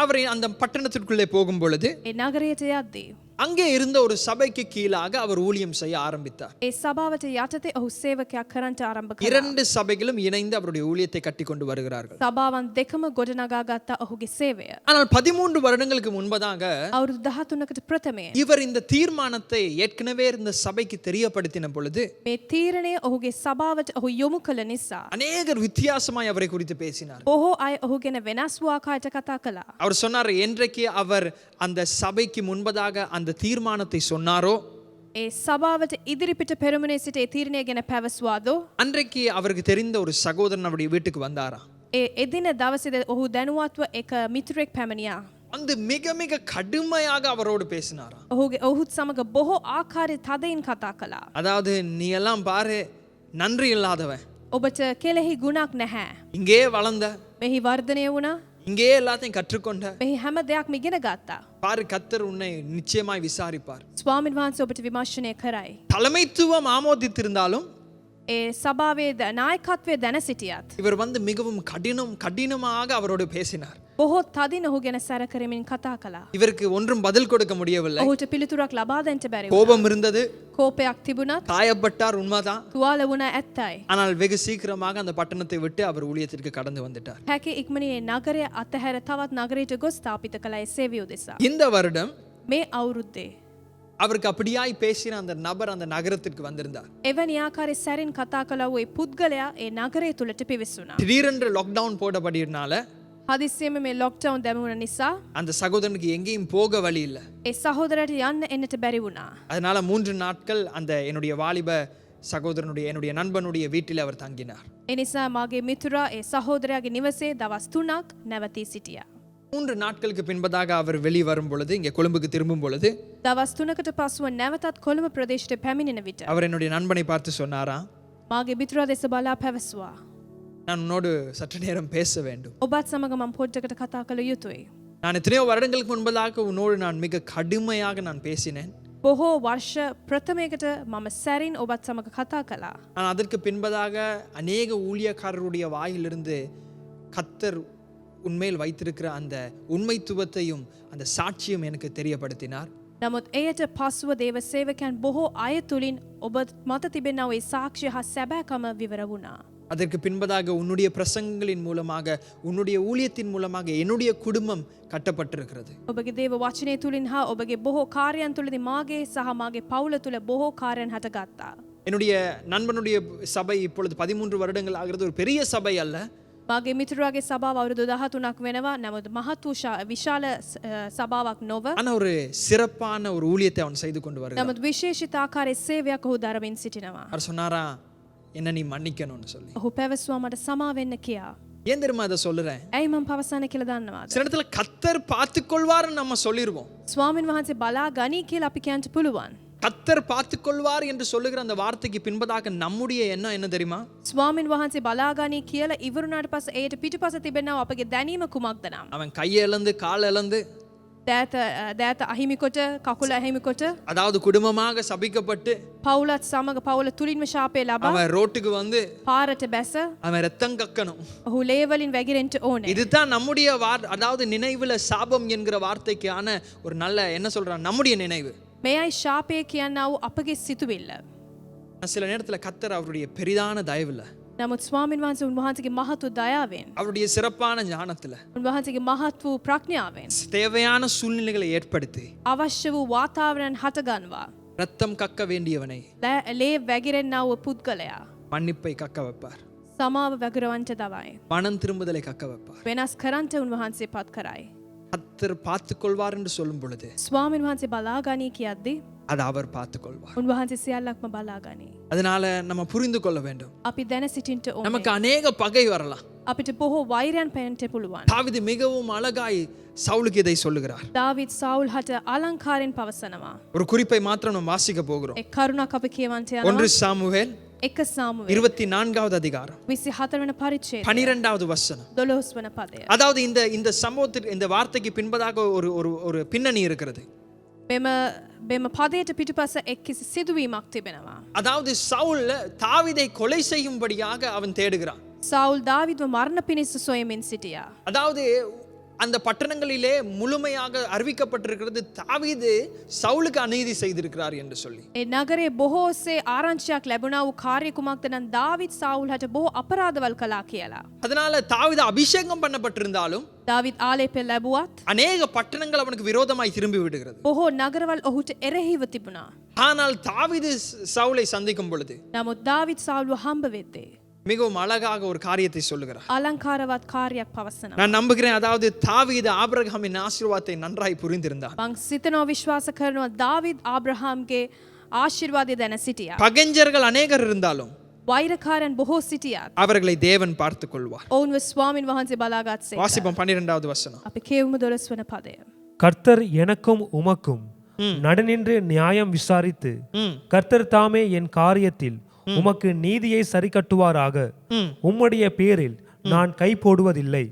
அவர் அந்த பட்டணத்திற்குள்ளே போகும் பொழுது
ඒ நகරයට යද්දී
அங்கே இருந்த ஒரு சபைக்கு கீழாக அவர் ஊழியம் செய்ய ஆரம்பித்தார்.
ඒ සභාවට යටතේ ඔහු සේවකයක් කරන්නට ආරම්භ කළා.
இரண்டு சபைகளும் இணைந்து அவருடைய ஊழியத்தை கட்டி கொண்டு வருகிறார்கள்.
සභාවන් දෙකම ගොඩනගා ගත්තා ඔහුගේ සේවය.
ஆனால் 13 வருடங்களுக்கு முன்பதாக
අවුරුදු 13කට ප්‍රථමයෙන්
இவர் இந்த தீர்மானத்தை ஏற்கனவே இருந்த சபைக்கு தெரியப்படுத்தின பொழுது
මේ තීරණය ඔහුගේ සභාවට ඔහු යොමු කළ නිසා
அநேகர் வித்தியாசமாய் அவரை குறித்து பேசினார்.
බොහෝ අය ඔහු ගැන වෙනස් වූ ආකාරයට කතා කළා.
அவர் சொன்னார், என்றைக்கு அவர் அந்த சபைக்கு முன்பதாக அந்த தீர்மானத்தை சொன்னாரோ
ඒ සභාවට ඉදිරිපිට පෙරමුණේ සිට ඒ තීරණය ගැන පැවසුවාදෝ
அன்றைக்கு அவருக்கு தெரிந்த ஒரு சகோதரன் அவருடைய வீட்டுக்கு வந்தாரா.
ඒ එදින දවසේ ඔහු දැනුවත්ව එක මිතුරෙක් පැමිණියා.
வந்து மிக மிக கடுமையாக அவரோடு பேசினாரா.
ඔහුත් සමග බොහෝ ආකාරයේ තදයින් කතා කළා.
அதாவது நீ எல்லாம் பாரு, நன்றி இல்லாதவன்,
ඔබට කෙලෙහි ගුණක් නැහැ.
இங்கே வளர்ந்த,
මෙහි වර්ධනය වුණා.
இங்கே எல்லாத்தையும் கற்றுக்கொண்ட,
මෙහි හැම දෙයක්ම ඉගෙන ගත්තා.
பாரு கர்த்தர் உன்னை நிச்சயமாய் விசாரிப்பார்.
ස්වාමීන් වහන්සේ ඔබට විමර්ශනය කරයි.
தலைமைத்துவம் ஆமோதித்திருந்தாலும்
ඒ සභාවේ නායකත්වයේ දැන සිටියත්
இவர் வந்து மிகவும் கடினமாக அவரோடு பேசினார்.
බොහෝ තදින් ඔහු ගැන සැර කරමින් කතා කළා.
இவருக்கு ஒன்றும் பதில் கொடுக்க முடியவில்லை.
ඔහුට පිළිතුරක් ලබා දෙන්න බැරි වුණා.
கோபம் இருந்தது,
කෝපයක් තිබුණත්
காயப்பட்டார், உண்மைதான்.
තුවාල වුණා ඇත්තයි.
ஆனால் வெகு சீக்கிரமாக அந்த பட்டணத்தை விட்டு அவர் ஊழியத்திற்கு கடந்து வந்துட்டார்.
හැකි ඉක්මනින් ඒ නගරය අතහැර තවත් නගරයකට ගොස් ස්ථාපිත කළා ඒ සේවය උදෙසා.
இந்த வருடம்
මේ අවුරුද්දේ
அவருக்கு அப்படியாய் பேசின அந்த நபர் அந்த நகரத்திற்கு வந்திருந்தார்.
එවැනි ආකාරයේ සැරින් කතා කළා වූ ඒ පුද්ගලයා ඒ නගරය තුලට පිවිසුණා.
திடீரென்று லாக்டவுன் போடப்படினால
හදිස්සියෙම මේ ලොක්ඩවුන් දැමුණ නිසා
அந்த சகோதரனுக்கு எங்கேயும் போக வழி இல்லை.
ඒ සහෝදරයට යන්න එන්නට බැරි වුණා.
அதனால 3 நாட்கள் அந்த என்னுடைய வாலிப சகோதரனுடைய என்னுடைய நண்பனுடைய வீட்டில் அவர் தங்கினார்.
ඒ නිසා මාගේ මිතුරා ඒ සහෝදරයාගේ නිවසේ දවස් 3ක් නැවතී සිටියා.
3 நாட்களுக்கு பின்பதாக அவர் வெளி வரும் பொழுது, இங்கே கொழும்புக்கு திரும்பும் பொழுது
දවස් 3කට පසුව නැවතත් කොළඹ ප්‍රදේශයට පැමිණෙන විට
அவர் என்னுடைய நண்பனை பார்த்து சொன்னாரா,
මාගේ මිතුරා දෙස බලා පැවසුවා.
நான் உன்னோடு சற்று நேரம் பேச வேண்டும்.
ඔබත් සමග මම පොඩ්ඩකට කතා කළ යුතුයි.
நான் எத்தனையோ வருடங்களுக்கு முன்பதாக உன்னோடு நான் மிக கடுமையாக நான் பேசினேன்.
බොහෝ වර්ෂ ප්‍රථමයකට මම සැරින් ඔබත් සමග කතා කළා.
ஆனால் அதற்கு பின்பதாக அநேக ஊழியக்காரருடைய வாயிலிருந்து கர்த்தர் உண்மையில் வைத்திருக்கிற அந்த உண்மைத்துவத்தையும் அந்த சாட்சியும் எனக்கு தெரியப்படுத்தினார்.
නමුත් එයට පසුව දේව සේවකයන් බොහෝ අය තුලින් ඔබ මත තිබෙනා ඒ සාක්ෂි හා සැබෑකම විවර වුණා.
அதற்கு பின்பதாக உன்னுடைய பிரசங்கங்களின் மூலமாக, உன்னுடைய ஊழியத்தின் மூலமாக என்னுடைய குடும்பம் கட்டப்பட்டிருக்கிறது.
ඔබගේ දේව වචනය තුලින් හා ඔබගේ බොහෝ කාර්යයන් තුලදී මාගේ සහ මාගේ පවුල තුල බොහෝ කාර්යයන් හටගත්තා.
என்னுடைய நண்பனுடைய சபை இப்பொழுது 13 வருடங்கள் ஆகிறது. ஒரு பெரிய சபை அல்ல.
මාගේ මිතුරාගේ සභාව අවුරුදු 13ක් වෙනවා. නමුත් මහත් වූ විශාල සභාවක් නොව.
ஆனா ஒரு சிறப்பான ஒரு ஊழியத்தை அவன் செய்து கொண்டு வருகிறான்.
නමුත් විශේෂිත ආකාරයේ සේවයක් ඔහු දරමින් සිටිනවා.
அவர் சொன்னாரா, என்ன நீ மன்னிக்கணும்னு சொல்லி.
ඔහු පැවසුවා මට සමා වෙන්න කියා.
ஏன் தெரியுமா அதை சொல்றேன்?
ඇයි මම පවසන්නේ කියලා දන්නවද?
சில இடத்துல கர்த்தர் பார்த்துக்கொள்வார்னு நம்ம சொல்லிடுவோம்.
ස්වාමින් වහන්සේ බලා ගනී කියලා අපි කියන්න පුළුවන්.
கர்த்தர் பார்த்துக்கொள்வார் என்று சொல்லுகிற அந்த வார்த்தைக்கு பின்பதாக நம்முடைய எண்ணம் என்ன தெரியுமா?
ස්වාමින් වහන්සේ බලා ගනී කියලා ඉවරුනාට පස්සේ ඒට පිටුපස තිබෙනවා අපගේ දැනීම කුමක්ද නම්?
அவன் கையை இழந்து கால் இழந்து,
දෑත අහිමි කොට කකුල අහිමි කොට
அதாவது குடும்பமாக சபிக்கப்பட்டு
පවුලත් සමග පවුල තුලින්ම ශාපය ලබා
அவன் ரோட்டுக்கு வந்து
පාරට බැස
அவன் ரத்தம் கக்கணும்.
ඔහු ලේවලින් වැగిරෙන්න ඕනේ.
இதுதான் நம்முடைய அதாவது நினைவுல சாபம் என்கிற வார்த்தைக்கான ஒரு நல்ல என்ன சொல்றான், நம்முடைய நினைவு.
මෙයයි ශාපය කියන්නා වූ අපගේ සිතුවිල්ල.
சில நேரத்துல கர்த்தர் அவருடைய பெரிதான தயவுல
නමුත් ස්වාමීන් වහන්සේ උන්වහන්සේගේ මහත් වූ දයාවෙන්
அவருடைய சிறப்பான ஞானத்துல
උන්වහන්සේගේ මහත් වූ ප්‍රඥාවෙන්
தேவையான சூழ்நிலைகளை ஏற்படுத்தி
අවශ්‍ය වූ වාතාවරණ හටගන්වා
ரத்தம் கக்க வேண்டியவனை
ලේ වැగిරෙන්නා වූ පුද්ගලයා
மன்னிப்பை கக்க வைப்பார்,
සමාව වැගිරවන්ට දවයි.
மனம் திரும்புதலை கக்க வைப்பார்.
වෙනස් කරන්ට උන්වහන්සේ පත් කරයි.
கர்த்தர் பார்த்துக் கொள்வார் என்று சொல்லும் பொழுது
ස්වාමීන් වහන්සේ බලාගනී කියද්දී
அது அவர் பார்த்துக் கொள்வார்.
උන්වහන්සේ සියල්ලක්ම බලාගනී.
அதனால நம்ம புரிந்து கொள்ள வேண்டும்,
අපි දැන සිටින්ට ඕනේ.
நமக்கு அநேக பகை வரலாம்.
අපිට බොහෝ වෛරයන් පැනට පුළුවන්.
தாவீது மிகவும் அழகாய் சவுலுக்கு இதை சொல்லுகிறார்.
දාවිද් සවුල් හට අලංකාරයෙන් පවසනවා.
ஒரு குறிப்பை மாத்திரம் நம்ம வாசிக்க போகிறோம்.
එක් කරුණක් අපි කියවන්ට
1
යනවා.
சாமுவேல்
1 සාමුවේල්
24வது அதிகாரம்
24 වන පරිච්ඡේදය
12வது வசனம்.
12 වන පදය.
அதாவது இந்த சம்பவத்திற்கு இந்த வார்த்தைக்கு பின்பதாக ஒரு ஒரு ஒரு பின்னணி இருக்கிறது.
මෙම පදයට පිටුපස එක් කිසි සිදුවීමක් තිබෙනවා.
அதாவது சவுல் தாவீதை கொலை செய்யும்படியாக அவன் தேடுகிறான்.
සවුල් දාවිද්ව මරණ පිණිස සොයමින් සිටියා.
அதாவது அந்த பட்டணங்களிலே முழுமையாக அறிவிக்கப்பட்டிருக்கிறது தாவீது சவுலுக்கு அநீதி செய்திருக்கிறார் என்று சொல்லி.
ඒ නගරේ බොහෝසේ ආරංචියක් ලැබුණා වූ කාර්ය කුමක්ද නම් දාවිද් සවුල් හට බොහෝ අපරාධවල් කළා කියලා.
அதனால தாவீது அபிஷேகம் பண்ணப்பட்டிருந்தாலும்
දාවිද් ආලේපය ලැබුවත්
அநேக பட்டணங்கள் அவனுக்கு விரோதமாய் திரும்பி விடுகிறது.
බොහෝ නගරවල් ඔහුට එරෙහිව තිබුණා.
ஆனால் தாவீது சவுலை சந்திக்கும் பொழுது
නමුත් දාවිද් සවුල්ව හම්බ වෙද්දී
மிகவும் அழகாக ஒரு காரியத்தை சொல்லுகிறார்.
අලංකාරවත් කාර්යයක් පවසනවා.
நான் நம்புகிறேன், அதாவது தாவீது ஆபிரகாமின் ஆசீர்வாதத்தை நன்றாய் புரிந்திருந்தான்.
මං සිතනවා විශ්වාස කරනවා දාවිද් ආබ්‍රහාම්ගේ ආශිර්වාදය දැන සිටියා.
பகைஞர்கள் அநேகர் இருந்தாலும்
වෛරකාරයන් බොහෝ සිටියත්
அவர்களை தேவன் பார்த்துக் கொள்வார்.
ඔවුන්ව ස්වාමින් වහන්සේ බලාගත්සේ.
வாசிப்போம் 12வது வசனம்.
අපි කියවමු 12 වන පදය.
கர்த்தர் எனக்கும் உமக்கும் நடுநின்று நியாயம் விசாரித்து கர்த்தர் தாமே என் காரியத்தில் உமக்கு நீதியை சரி கட்டுவாராக. உம்முடைய பேரில் நான் கை போடுவதில்லை.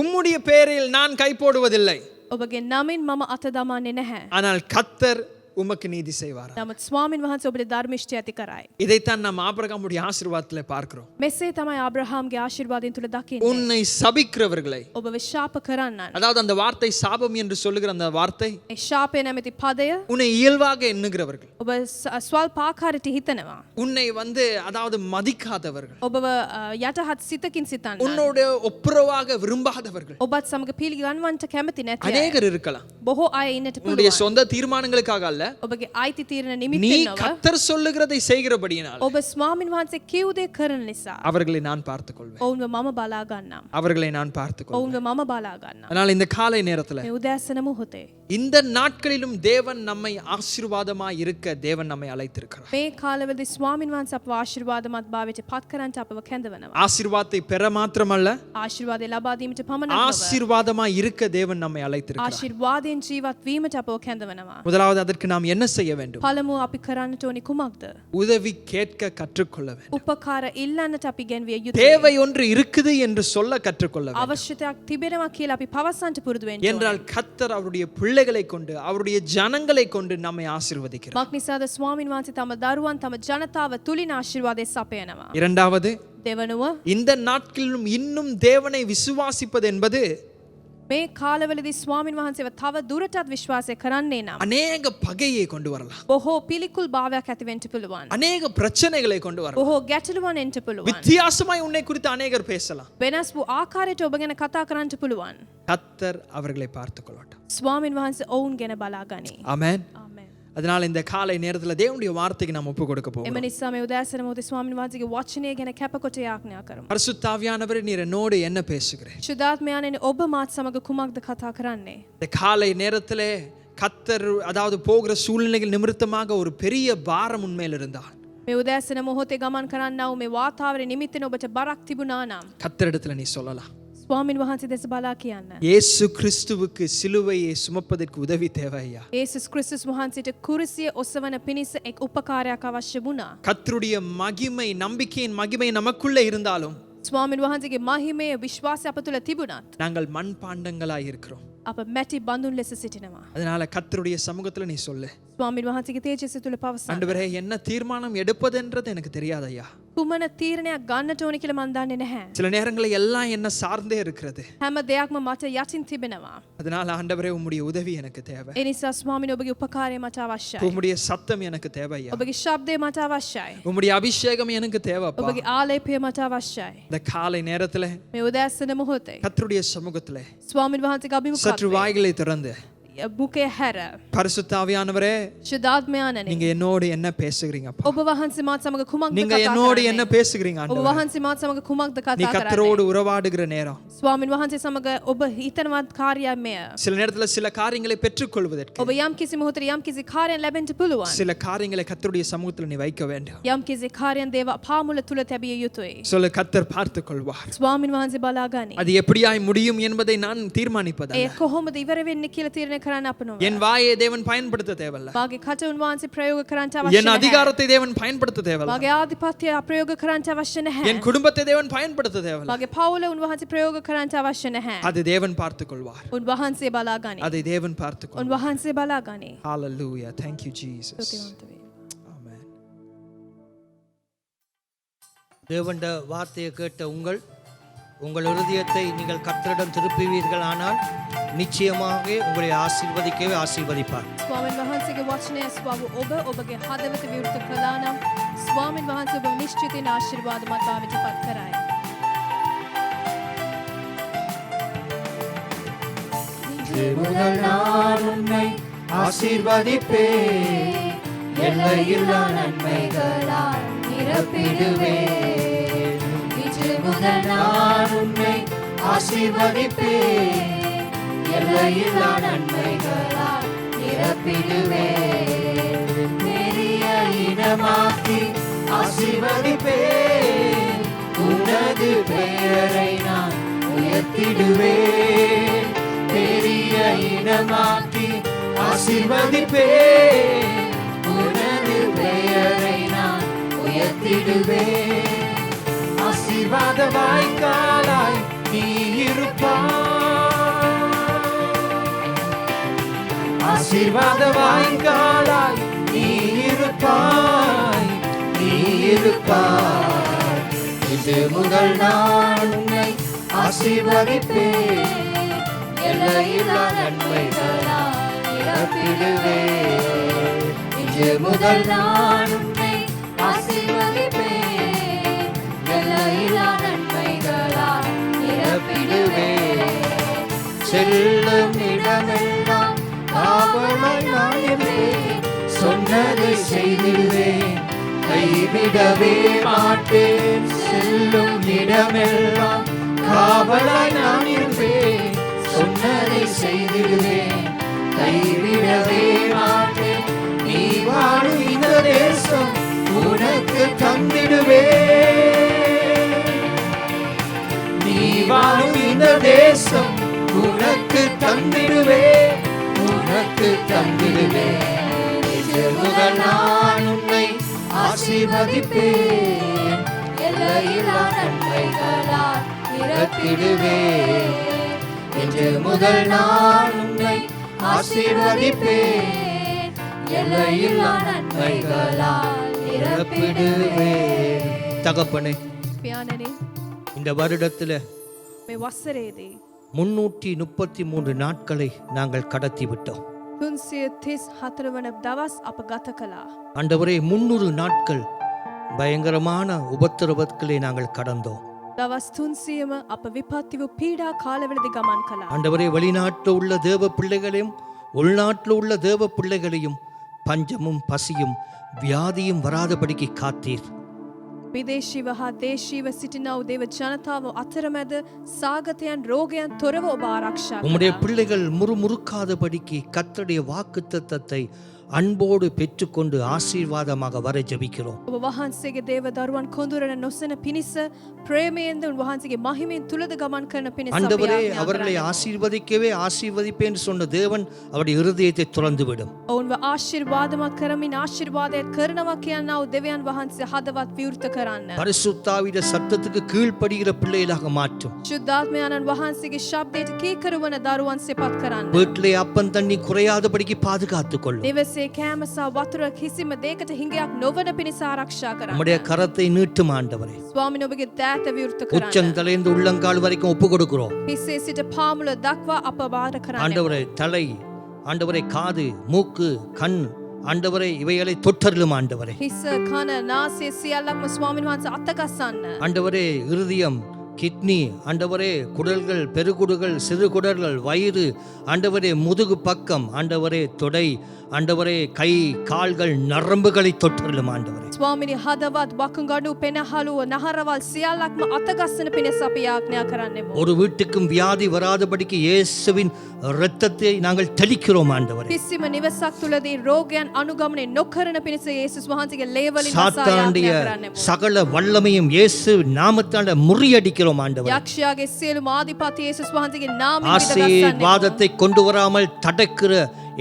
உம்முடைய பேரில் நான் கை போடுவதில்லை,
ඔබගේ නමින් මම අත දමන්නේ නැහැ.
ஆனால் கர்த்தர் உமக்கு நீதி செய்வார்.
නමුත් ස්වාමින් වහන්සේ ඔබට ධර්මිෂ්ඨය ඇති කරයි.
இதைத்தான் நாம் ஆபிரகாமுடைய ஆசீர்வாதத்திலே பார்க்கிறோம்.
මෙසේ තමයි ආබ්‍රහාම්ගේ ආශිර්වාදයෙන් තුල දකින්නේ.
உன்னை சபிக்கிறவர்களை,
ඔබව ශාප කරන්නන්.
அதாவது அந்த வார்த்தை சாபம் என்று சொல்லுகிற அந்த வார்த்தை,
ඒ ශාපය නැමැති පදය
உன்னை இயல்பாக எண்ணுகிறவர்கள்,
ඔබ ස්වල්ප ආකාරයට හිතනවා.
உன்னை அதாவது மதிக்காதவர்கள்,
ඔබව යටහත් සිතකින් සිතන්න.
உன்னோட ஒப்புரவாக விரும்பாதவர்கள்
ඔබත් සමග පිළිගන්වන්නට කැමති නැති අය.
அநேகர் இருக்கலாம்.
බොහෝ අය ඉන්නට
உன்னுடைய
පුළුවන්.
சொந்த தீர்மானங்களுக்காக அல்ல,
ඔබගේ අයිති තීරණ
நீ
නිමිත්තෙන් නොව
கர்த்தர் சொல்லுகிறதை செய்கிறபடியினால்
ඔබ ස්වාමින් වහන්සේ කියූ දේ කරන නිසා
அவர்களை நான் பார்த்துக் கொள்வேன்.
ඔවුන්ව මම බලා ගන්නම්.
அவர்களை நான் பார்த்துக் கொள்வேன்.
ඔවුන්ව මම බලා ගන්නම්.
அதனால் இந்த காலை நேரத்துல
මේ උදෑසන මොහොතේ
இந்த நாட்களிலும் தேவன் நம்மை ஆசீர்வாதமாய் இருக்க தேவன் நம்மை அழைத்திருக்கிறார்.
මේ කාලවලදී ස්වාමින් වහන්සේ අපව ආශිර්වාදමත් භාවයට පත් කරන්ට අපව කැඳවනවා.
ஆசீர்வாதத்தை பெற மாத்திரமல்ல,
ආශිර්වාදය ලබා දීමට පමණක් නොව
ஆசீர்வாதமாய் இருக்க தேவன் நம்மை அழைத்திருக்கிறார்.
ආශිර්වාදයෙන් ජීවත් වීමට අපව කැඳවනවා.
முதலாவது அதற்கு நாம் என்ன செய்ய வேண்டும்?
පළමුව අපි කරන්නට ඕනි කුමක්ද?
உதவி கேட்க கற்றுக்கொள்ள வேண்டும்.
උපකාර ඉල්ලන්නට අපි ගෙන්විය යුතුයි.
தேவை ஒன்று இருக்குது என்று சொல்ல கற்றுக்கொள்ள வேண்டும்.
අවශ්‍යතාවක් තිබෙනවා කියලා අපි පවසන්නට පුරුදු වෙන්න ඕනේ.
என்றால் கர்த்தர் அவருடைய பிள்ளைகளை கொண்டு அவருடைய ஜனங்களை கொண்டு நம்மை ஆசீர்வதிக்கிறார்.
මක් නිසාද ස්වාමින් වහන්සේ තම දරුවන් තම ජනතාව තුලින් ආශිර්වාදය සපයනවා.
இரண்டாவது,
දෙවනුව
இந்த நாட்களிலும் இன்னும் தேவனை விசுவாசிப்பது என்பது
මේ කාලවලදී ස්වාමින් වහන්සේව තව දුරටත් විශ්වාසය කරන්නේ නම්
அநேக பகையை கொண்டு வரலாம்,
බොහෝ පිළිකුල් භාවයක් ඇති වෙන්න පුළුවන්.
அநேக பிரச்சனைகளை கொண்டு வரலாம்.
බොහෝ ගැටලුවන් එන්න පුළුවන්.
வித்தியாசமாய் உன்னை குறித்து அநேகர் பேசலாம்.
වෙනස් වූ ආකාරයට ඔබ ගැන කතා කරන්න පුළුවන්.
கர்த்தர் அவர்களை பார்த்துக் கொள்ளட்டும்.
ස්වාමින් වහන්සේ ඔවුන් ගැන බලා ගනී.
ஆமென்.
ආමෙන්.
அதனால இந்த காலை நேரத்துல தேவனுடைய வார்த்தைக்கு நாம் ஒப்பு கொடுக்க போகிறோம்.
එම නිසා මේ උදෑසන මොහොතේ ස්වාමින් වහන්සේගේ වචනය ගැන කැපකොට යාඥා කරමු.
பரிசுத்த ஆவியானவரே, நீர் என்னோடு என்ன பேசுகிறேன்?
සුදාත්මයාණෙනි ඔබ මාත් සමග කුමක්ද කතා කරන්නේ?
இந்த காலை நேரத்திலே கர்த்தர் அதாவது போகிற சூழ்நிலைகள் நிமித்தமாக ஒரு பெரிய பாரம் உண்மையில் இருந்தால்
මේ උදෑසන මොහොතේ ගමන් කරන්නා වූ මේ වාතාවරණය නිමිත්තෙන් ඔබට බරක් තිබුණා නම්
கர்த்தரிடத்துல நீ சொல்லலாம்,
ස්වාමින් වහන්සේ දෙස බලා කියන්න.
இயேசு கிறிஸ்துவுக்கு சிலுவையை சுமப்பதற்கு உதவி தேவையா?
යේසුස් ක්‍රිස්තුස් වහන්සේට කුරුසිය ඔසවන පිණිස එක් උපකාරයක් අවශ්‍ය වුණා.
கர்த்தருடைய மகிமை, நம்பிக்கையின் மகிமை நமக்குள்ளே இருந்தாலும்
ස්වාමින් වහන්සේගේ මහිමය විශ්වාසය අප තුළ තිබුණත්
நாங்கள் மண்பாண்டங்களாய் இருக்கிறோம்.
අප මැටි බඳුන් ලෙස සිටිනවා.
அதனால கர்த்தருடைய சமூகத்துல நீ சொல்லு,
ස්වාමින් වහන්සේගේ තේජස්ස තුළ පවසන්න.
ஆண்டவரே, என்ன தீர்மானம் எடுப்பதுன்றது எனக்கு தெரியாதையா.
කුමන තීරණයක් ගන්නට ඕන කියලා මන් දන්නේ නැහැ.
சில நேரங்களில் எல்லாம் என்ன சார்ந்தே இருக்கிறது.
හැම දෙයක්ම මට යටින් තිබෙනවා.
அதனால ஆண்டவரே உம்முடைய உதவி எனக்கு தேவை.
ඒ නිසා ස්වාමීනි ඔබගේ උපකාරය මට අවශ්‍යයි.
உம்முடைய சத்தம் எனக்கு தேவையா.
ඔබගේ ශබ්දය මට අවශ්‍යයි.
உம்முடைய அபிஷேகம் எனக்கு தேவைப்பா.
ඔබගේ ආලේපය මට අවශ්‍යයි.
இந்த காலை நேரத்துல
මේ උදෑසන මොහොතේ
கர்த்தருடைய சமூகத்துல
ස්වාමීන් වහන්සේගේ
சற்று
අභිමුඛත්වයේ
வாய்களை திறந்து
මුඛය හැර
பரிசுத்த ஆவியானவரே
ශුද්ධාත්මයාණනි
நீங்க என்னோடு என்ன பேசுகிறீங்கப்பா.
ඔබ වහන්සේ මාත් සමග කුමක්ද
நீங்க
කතා
என்னோடு
කරන්නේ?
என்ன பேசுகிறீங்க
ඔබ
ஆண்டவரே.
වහන්සේ මාත් සමග කුමක්ද
நீ
කතා කරන්නේ?
கர்த்தரோடு உறவாடுகிற நேரம்.
ස්වාමීන් වහන්සේ සමග ඔබ හිතනවත් කාර්යයක් මෙය.
சில நேரத்துல சில காரியங்களை பெற்றுக்கொள்வதற்கு
ඔබ යම් කිසි මොහොතේ යම් කිසි කාර්යයක් ලැබෙන්න පුළුවන්.
சில காரியங்களை கர்த்தருடைய சமூகத்துல நீ வைக்க வேண்டும்.
යම් කිසි කාර්යයක් දේව පාමුල තුල තැබිය යුතුයි.
சொல்ல கர்த்தர் பார்த்துக் கொள்வார்.
ස්වාමීන් වහන්සේ බලා ගනි.
அது எப்படியாய் முடியும் என்பதை நான்
ඒ
தீர்மானிப்பதல்ல.
කොහොමද ඉවර වෙන්නේ කියලා තීරණය කරන්න අප නොවේ.
என் வாயை தேவன் பயன்படுத்த தேவையில்ல.
මාගේ කට උන්වහන්සේ ප්‍රයෝග කරන්න අවශ්‍ය
என்
නැහැ.
அதிகாரத்தை தேவன் பயன்படுத்த தேவையில்ல.
මාගේ ආධිපත්‍ය ප්‍රයෝග කරන්න අවශ්‍ය නැහැ.
என் குடும்பத்தை தேவன் பயன்படுத்த தேவையில்ல.
මාගේ පවුල උන්වහන්සේ ප්‍රයෝග කරන්න අවශ්‍ය නැහැ.
அது தேவன் பார்த்துக் கொள்வார்.
උන්වහන්සේ බලා ගනි.
அதை தேவன் பார்த்துக் கொள்வார்.
උන්වහන්සේ බලා ගනි.
Hallelujah. Thank you Jesus.
ස්තුතිවන්ත වේ.
Amen.
தேவண்ட வார்த்தையை கேட்ட உங்கள் இருதயத்தை நீங்கள் கர்த்தரிடம் திருப்புவீர்கள் ஆனால் நிச்சயமாக உங்களை ஆசீர்வதிக்கவே ஆசீர்வதிப்பார்.
ස්වාමීන් වහන්සේගේ වචනය ස්වාව ඔබගේ හදවත විවෘත කළා නම් ස්වාමීන් වහන්සේ ඔබ නිශ්චිතින් ආශිර්වාදමත් භාවයට පත් කරයි.
முதல் நான் உன்னை ஆசீர்வதிப்பேன், எல்லையில்லா நன்மைகளால் நிரப்பிடுவேன். இன்று முதல் நான் உன்னை ஆசீர்வதிப்பேன், எல்லையில்லா நன்மைகளால் நிரப்பிடுவேன். பெரிய இனமாக்கி ஆசீர்வதிப்பேன், உனது பெயரை நான் உயர்த்திடுவேன். பெரிய இனமாக்கி ஆசீர்வதிப்பேன், உனது பெயரை நான் உயர்த்திடுவேன். ஆசீர்வாத வாய்க்காலாய் நீ இருப்பாய், ஆசீர்வாத வாய்க்காலாய் நீ இருப்பாய், நீ இருப்பாய். இது முதல் நான் உன்னை ஆசீர்வதிப்பேன், எல்லையில்லா நன்மைகளால் நிரப்பிடுவேன். இன்று முதல் நான் உன்னை ஆசீர்வதிப்பேன், எல்லையில்லா நன்மைகளால் நிரப்பிடுவேன். செல்லும் இடமெல்லாம் காவலாய் நான் இருப்பேன், சொன்னதை செய்திடுவேன், கைவிடவே மாட்டேன். செல்லும் இடமெல்லாம் காவலாய் நான் இருப்பேன், சொன்னதை செய்திடுவேன், கைவிடவே மாட்டேன். நீ வாழும் இந்த தேசம் உனக்கு தந்திடுவேன், நீ வாழும் இந்த தேசம் உனக்கு தந்திடுவேன், உனக்கு தந்திடுவேன். இது முதல் நான் உன்னை ஆசீர்வதிப்பேன், எல்லையில்லா நன்மைகளால் நிரப்பிடுவேன். இன்று முதல் நான் உன்னை ஆசீர்வதிப்பேன், எல்லையில்லா நன்மைகளால் நிரப்பிடுவேன். தகப்பனே,
පියාණනි
இந்த வருடத்தில்
මේ වසරේදී
333 நாட்களை நாங்கள் கடத்தி விட்டோம்.
334 වන දවස් අප ගත කළා.
ஆண்டவரே, 300 நாட்கள் பயங்கரமான உபத்திரவத்திலே நாங்கள் கடந்தோம்.
දවස් 300ම අප විපත්ති වූ පීඩා කාලවලදී ගමන් කළා.
ஆண்டவரே, வெளிநாட்டில் உள்ள தேவ பிள்ளைகளையும் உள்நாட்டில் உள்ள தேவ பிள்ளைகளையும் பஞ்சமும் பசியும் வியாதியும் வராதபடிக்கு காத்தீர்.
විදේශීව හා දේශීව සිටිනා වූ දේව ජනතාව අතරමැද සාගතයන් රෝගයන් තොරව ඔබ ආරක්ෂා
உம்முடைய
කළා.
பிள்ளைகள் முறுமுறுக்காதபடிக்கு கர்த்தருடைய வாக்குத்தத்தத்தை அன்போடு பெற்றுக்கொண்டு ஆசீர்வாதமாக வர ஜெபிக்கிறோம்.
ඔබ වහන්සේගේ දේව දරුවන් කොඳුරන නොසන පිණිස ප්‍රේමයෙන්ද උන්වහන්සේගේ මහිමෙන් තුලද ගමන් කරන පිණිස අපි
ஆண்டவரே,
ආඥා
அவர்களை
කරනවා.
ஆசீர்வதிக்கவே ஆசீர்வதிப்பேன் சொன்ன தேவன் அவருடைய இருதயத்தை துறந்துவிடும்.
ඔවුන්ව ආශිර්වාදමත් කරමින් ආශිර්වාදයට කරනවා කියනා වූ දෙවියන් වහන්සේ හදවත් විවෘත කරන්න.
பரிசுத்தாவிட சத்தத்துக்கு கீழ்ப்படுகிற பிள்ளைகளாக மாற்றும்.
ශුද්ධාත්මයන්න් වහන්සේගේ ශබ්දයට කීකරුවන දරුවන් සෙපත් කරන්න.
வீட்டிலே அப்பன் தண்ணி குறையாதபடிக்கு பாதுகாத்துக் கொள்ளும்.
නිවසේ උන්වහන්සේ කෑම සහ වතුර කිසිම දෙයකට හිඟයක් නොවන පිණිස ආරක්ෂා කරන්න.
உம்முடைய கரத்தை நீட்டும் ஆண்டவரே.
ස්වාමීන් ඔබගේ දෑත විවෘත කරන්න.
உச்சந்தலைந்து உள்ளங்கால் வரைக்கும் ஒப்பு கொடுக்கிறோம்.
හිසේ සිට පාමුල දක්වා අප බාර කරන්න.
ஆண்டவரே தலை, ஆண்டவரே காது, மூக்கு, கண், ஆண்டவரே இவைகளை தொட்டருளும் ஆண்டவரே.
හිස කන නාසය සියල්ලක්ම ස්වාමීන් වහන්සේ අතගස්සන්න.
ஆண்டவரே இருதயம், கிட்னி, ஆண்டவரே குடல்கள், பெருகுடல்கள், சிறு குடல்கள், வயிறு, ஆண்டவரே முதுகு பக்கம், ஆண்டவரே தொடை, ஆண்டவரே கை கால்கள் நரம்புகளை தொட்டருளும் ஆண்டவரே.
ස්වාමිනි හදවත් වකුගඩු පෙනහළුව නහරවල් සියල්ලක්ම අතගස්සන පිණිස අපි යාඥා කරන්නෙමු.
ஒரு வீட்டுக்கும் வியாதி வராதபடிக்கு இயேசுவின் இரத்தத்தை நாங்கள் தெளிக்கிறோம் ஆண்டவரே.
කිසිම නිවසක් තුලදී රෝගයන් අනුගමනය නොකරන පිණිස යේසුස් වහන්සේගේ ලේ වලින් වසා
சாத்தானுடைய
යාඥා කරන්නෙමු.
சகல வல்லமையும் இயேசு நாமத்தால முறியடிக்கிறோம் ஆண்டவரே.
යක්ෂයාගේ සියලුම ආධිපත්‍ය යේසුස් වහන්සේගේ නාමයෙන් විදගස්සන්නෙමු.
ஆசீர்வாதத்தை கொண்டு வராமல் தடுக்கிற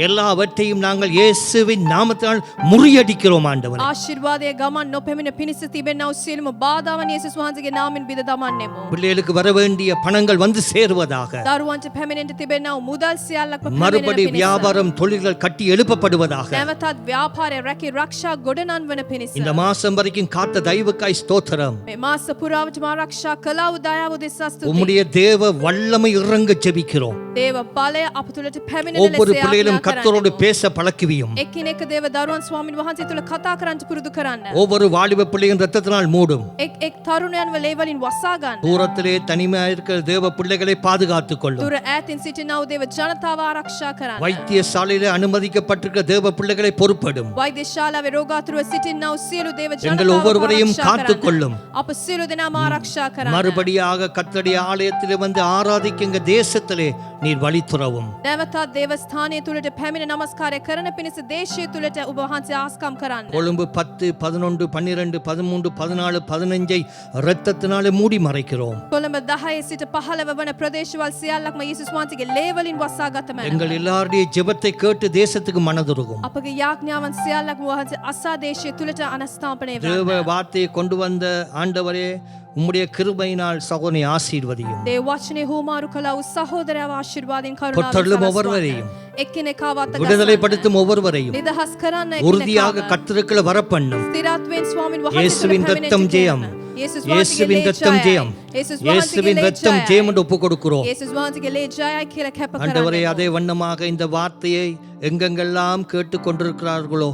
எல்லாவற்றையும் நாங்கள் இயேசுவின் நாமத்தால் முறியடிக்கிறோம் ஆண்டவரே.
ආශිර්වාදයේ ගමන් නොපෙමින පිණිස තිබෙනා වූ සියලුම බාධාවන් යේසුස් වහන්සේගේ නාමයෙන් බිඳ දමන්නෙමු.
பிள்ளைகளுக்கு வர வேண்டிய பணங்கள் வந்து சேருவதாக.
දරුවන්ට පැමිණෙන්න තිබෙනා වූ මුදල් සියල්ලක්ම පැමිණෙන
மறுபடி
පිණිස.
வியாபாரம் தொழில்கள் கட்டி எழுப்பப்படுவதாக.
නැවතත් ව්‍යාපාරය රැකී ආරක්ෂා ගොඩනන්වන පිණිස.
இந்த மாசம் வரைக்கும் காத்த தயவுக்காய் ஸ்தோத்திரம்.
මේ මාස පුරාවටම ආරක්ෂා කළා වූ දයාව දෙස ස්තුතියි.
உம்முடைய தேவ வல்லமை இறங்க ஜெபிக்கிறோம்.
දේව බලය අප තුළට පැමිණෙන
ஒவ்வொரு
ලෙස
பிள்ளைகளும் கர்த்தரோடு பேச பழக்குவியும்.
එක්කෙනෙක් දේව දරුවන් ස්වාමීන් වහන්සේ තුළ කතා කරන්න පුරුදු කරන්න.
ஒவ்வொரு வாலிப பிள்ளையின் ரத்தத்தினால் மூடும்.
එක් තරුණයන්ව ලේ වලින් වසා ගන්න.
தூரத்திலே தனிமையாக இருக்கிற தேவ பிள்ளைகளை பாதுகாத்துக் கொள்ளும்.
දුර ඈතින් සිටිනා වූ දේව ජනතාව ආරක්ෂා කරන්න.
வைத்தியசாலையிலே அனுமதிக்கப்பட்டிருக்கிற தேவ பிள்ளைகளை பொறுப்படும்.
වෛද්‍ය ශාලාවේ රෝගාතුරව සිටිනා වූ සියලු දේව
எங்கள்
ජනතාව
ஒவ்வொருவரையும்
ආරක්ෂා
காத்துக்
කරන්න.
கொள்ளும்.
අප සියලු දෙනාම ආරක්ෂා කරන්න.
மறுபடியாக கர்த்தருடைய ஆலயத்திலே வந்து ஆராதிக்குங்க தேசத்திலே நீர் வழித்துறவும்.
නැවතත් දේව ස්ථානය තුළට පැමිණ නමස්කාරය කරන පිණිස දේශය තුළට ඔබ වහන්සේ ආස්කම් කරන්න.
கொழும்பு 10, 11, 12, 13, 14, 15 இரத்தத்தினாலே மூடி மறைக்கிறோம்.
කොළඹ 10 සිට 15 වන ප්‍රදේශවල සියල්ලක්ම යේසුස් වහන්සේගේ ලේ වලින් වසා ගත මැනව.
எங்கள் எல்லாருடைய ஜெபத்தை கேட்டு தேசத்துக்கு மனதுருகும்.
අපගේ යාඥාවන් සියල්ලක්ම වහන්සේ අසා දේශය තුළට අනස්ථාපනය
தேவ
වේවා.
வார்த்தையை கொண்டு வந்த ஆண்டவரே உம்முடைய கிருபையினால் சகோதரனை ஆசீர்வதியும்.
දේ වචනේ හුමාරු කළා වූ සහෝදරයව ආශිර්වාදයෙන්
தொட்டருளும்
කරුණාවෙන්
ஒவ்வொருவரையும்.
එක්කෙනෙක්ව අතගස්සන්න.
விடுதலைப்படுத்தும் ஒவ்வொருவரையும்.
නිදහස් කරන්න
உறுதியாக
එක්කෙනෙක්ව.
கர்த்தருக்குள்ள வரப்பண்ணும்.
ස්ථිරත්වයෙන් ස්වාමීන් වහන්සේ
இயேசுவின்
තුළ
ரத்தம்
පැමිණෙන්න
ஜெயம்.
යේසුස්
இயேசுவின்
වහන්සේගේ
ரத்தம்
ලේ
ஜெயம்.
ජයයි. යේසුස්
இயேசுவின்
වහන්සේගේ
ரத்தம்
ලේ
ஜெயம்
ජයයි.
என்று ஒப்பு கொடுக்கிறோம்.
යේසුස් වහන්සේගේ ලේ ජයයි කියලා කැප
ஆண்டவரே
කරන්න.
அதே வண்ணமாக இந்த வார்த்தையை எங்கெங்கெல்லாம் கேட்டு கொண்டிருக்கிறார்களோ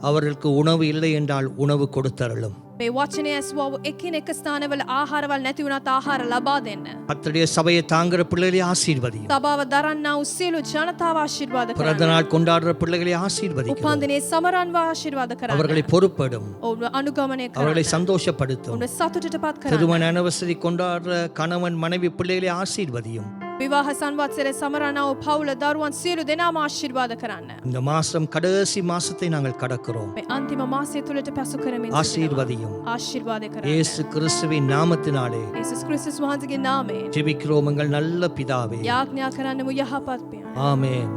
அவர்களுக்கு உணவு இல்லை என்றால் உணவு கொடுத்தருளும்.
මේ වචනය ඇසුවා වූ එකිනෙක ස්ථානවල ආහාරවල් නැති වුණත් ආහාර ලබා දෙන්න.
கர்த்தருடைய சபையை தாங்குற பிள்ளைகளை ஆசீர்வதியும்.
සභාව දරන්නා වූ සියලු ජනතාව ආශිර්වාද
பிறந்த
කරන්න.
நாள் கொண்டாடுற பிள்ளைகளை ஆசீர்வதிக்கும்.
උපන්දිනේ සමරන්ව ආශිර්වාද කරන්න.
அவர்களை பொறுப்படும்.
ඔවුන්ව අනුගමනය
அவர்களை
කරන්න.
சந்தோஷப்படுத்தும்.
ඔවුන්ව සතුටටපත් කරන්න.
திருமண அனிவர்சரி கொண்டாடுற கணவன் மனைவி பிள்ளைகளை ஆசீர்வதியும்.
විවාහ සංවත්සරය සමරනා වූ පවුල දරුවන් සියලු දෙනාම ආශිර්වාද කරන්න.
இந்த மாசம் கடைசி மாசத்தை நாங்கள் கடக்கிறோம்.
මේ අන්තිම මාසය තුළට පැසු කරමින් සිටිනවා.
ஆசீர்வதியும்.
ආශිර්වාද කරන්න.
இயேசு கிறிஸ்துவின் நாமத்தினாலே
යේසුස් ක්‍රිස්තුස් වහන්සේගේ නාමයෙන්
ஜெபிக்கிறோம் எங்கள் நல்ல பிதாவே.
යාඥා කරන්නමු යහපත් පියා.
ஆமென்.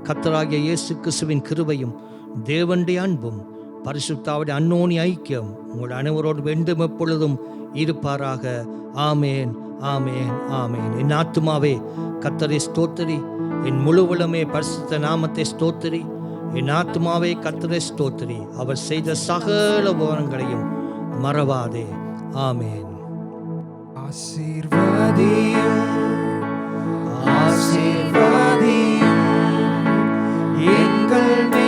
கர்த்தராகிய இயேசு கிறிஸ்துவின் கிருபையும் தேவனுடைய அன்பும் பரிசுத்தாவுடைய அன்னோனி ஐக்கியம் உங்கள் அனைவரோடு வேண்டும் எப்பொழுதும் இருப்பாராக. ஆமென், ஆமென், ஆமென். என் ஆத்துமாவே கர்த்தரை ஸ்தோத்திரி, என் முழு உளமே பரிசுத்த நாமத்தை ஸ்தோத்திரி. என் ஆத்துமாவே கர்த்தரை ஸ்தோத்திரி, அவர் செய்த சகல உபகாரங்களையும் மறவாதே. ஆமென்.
ஆசீர்வாதியும் ஆசீர்வாதியும் எங்கள்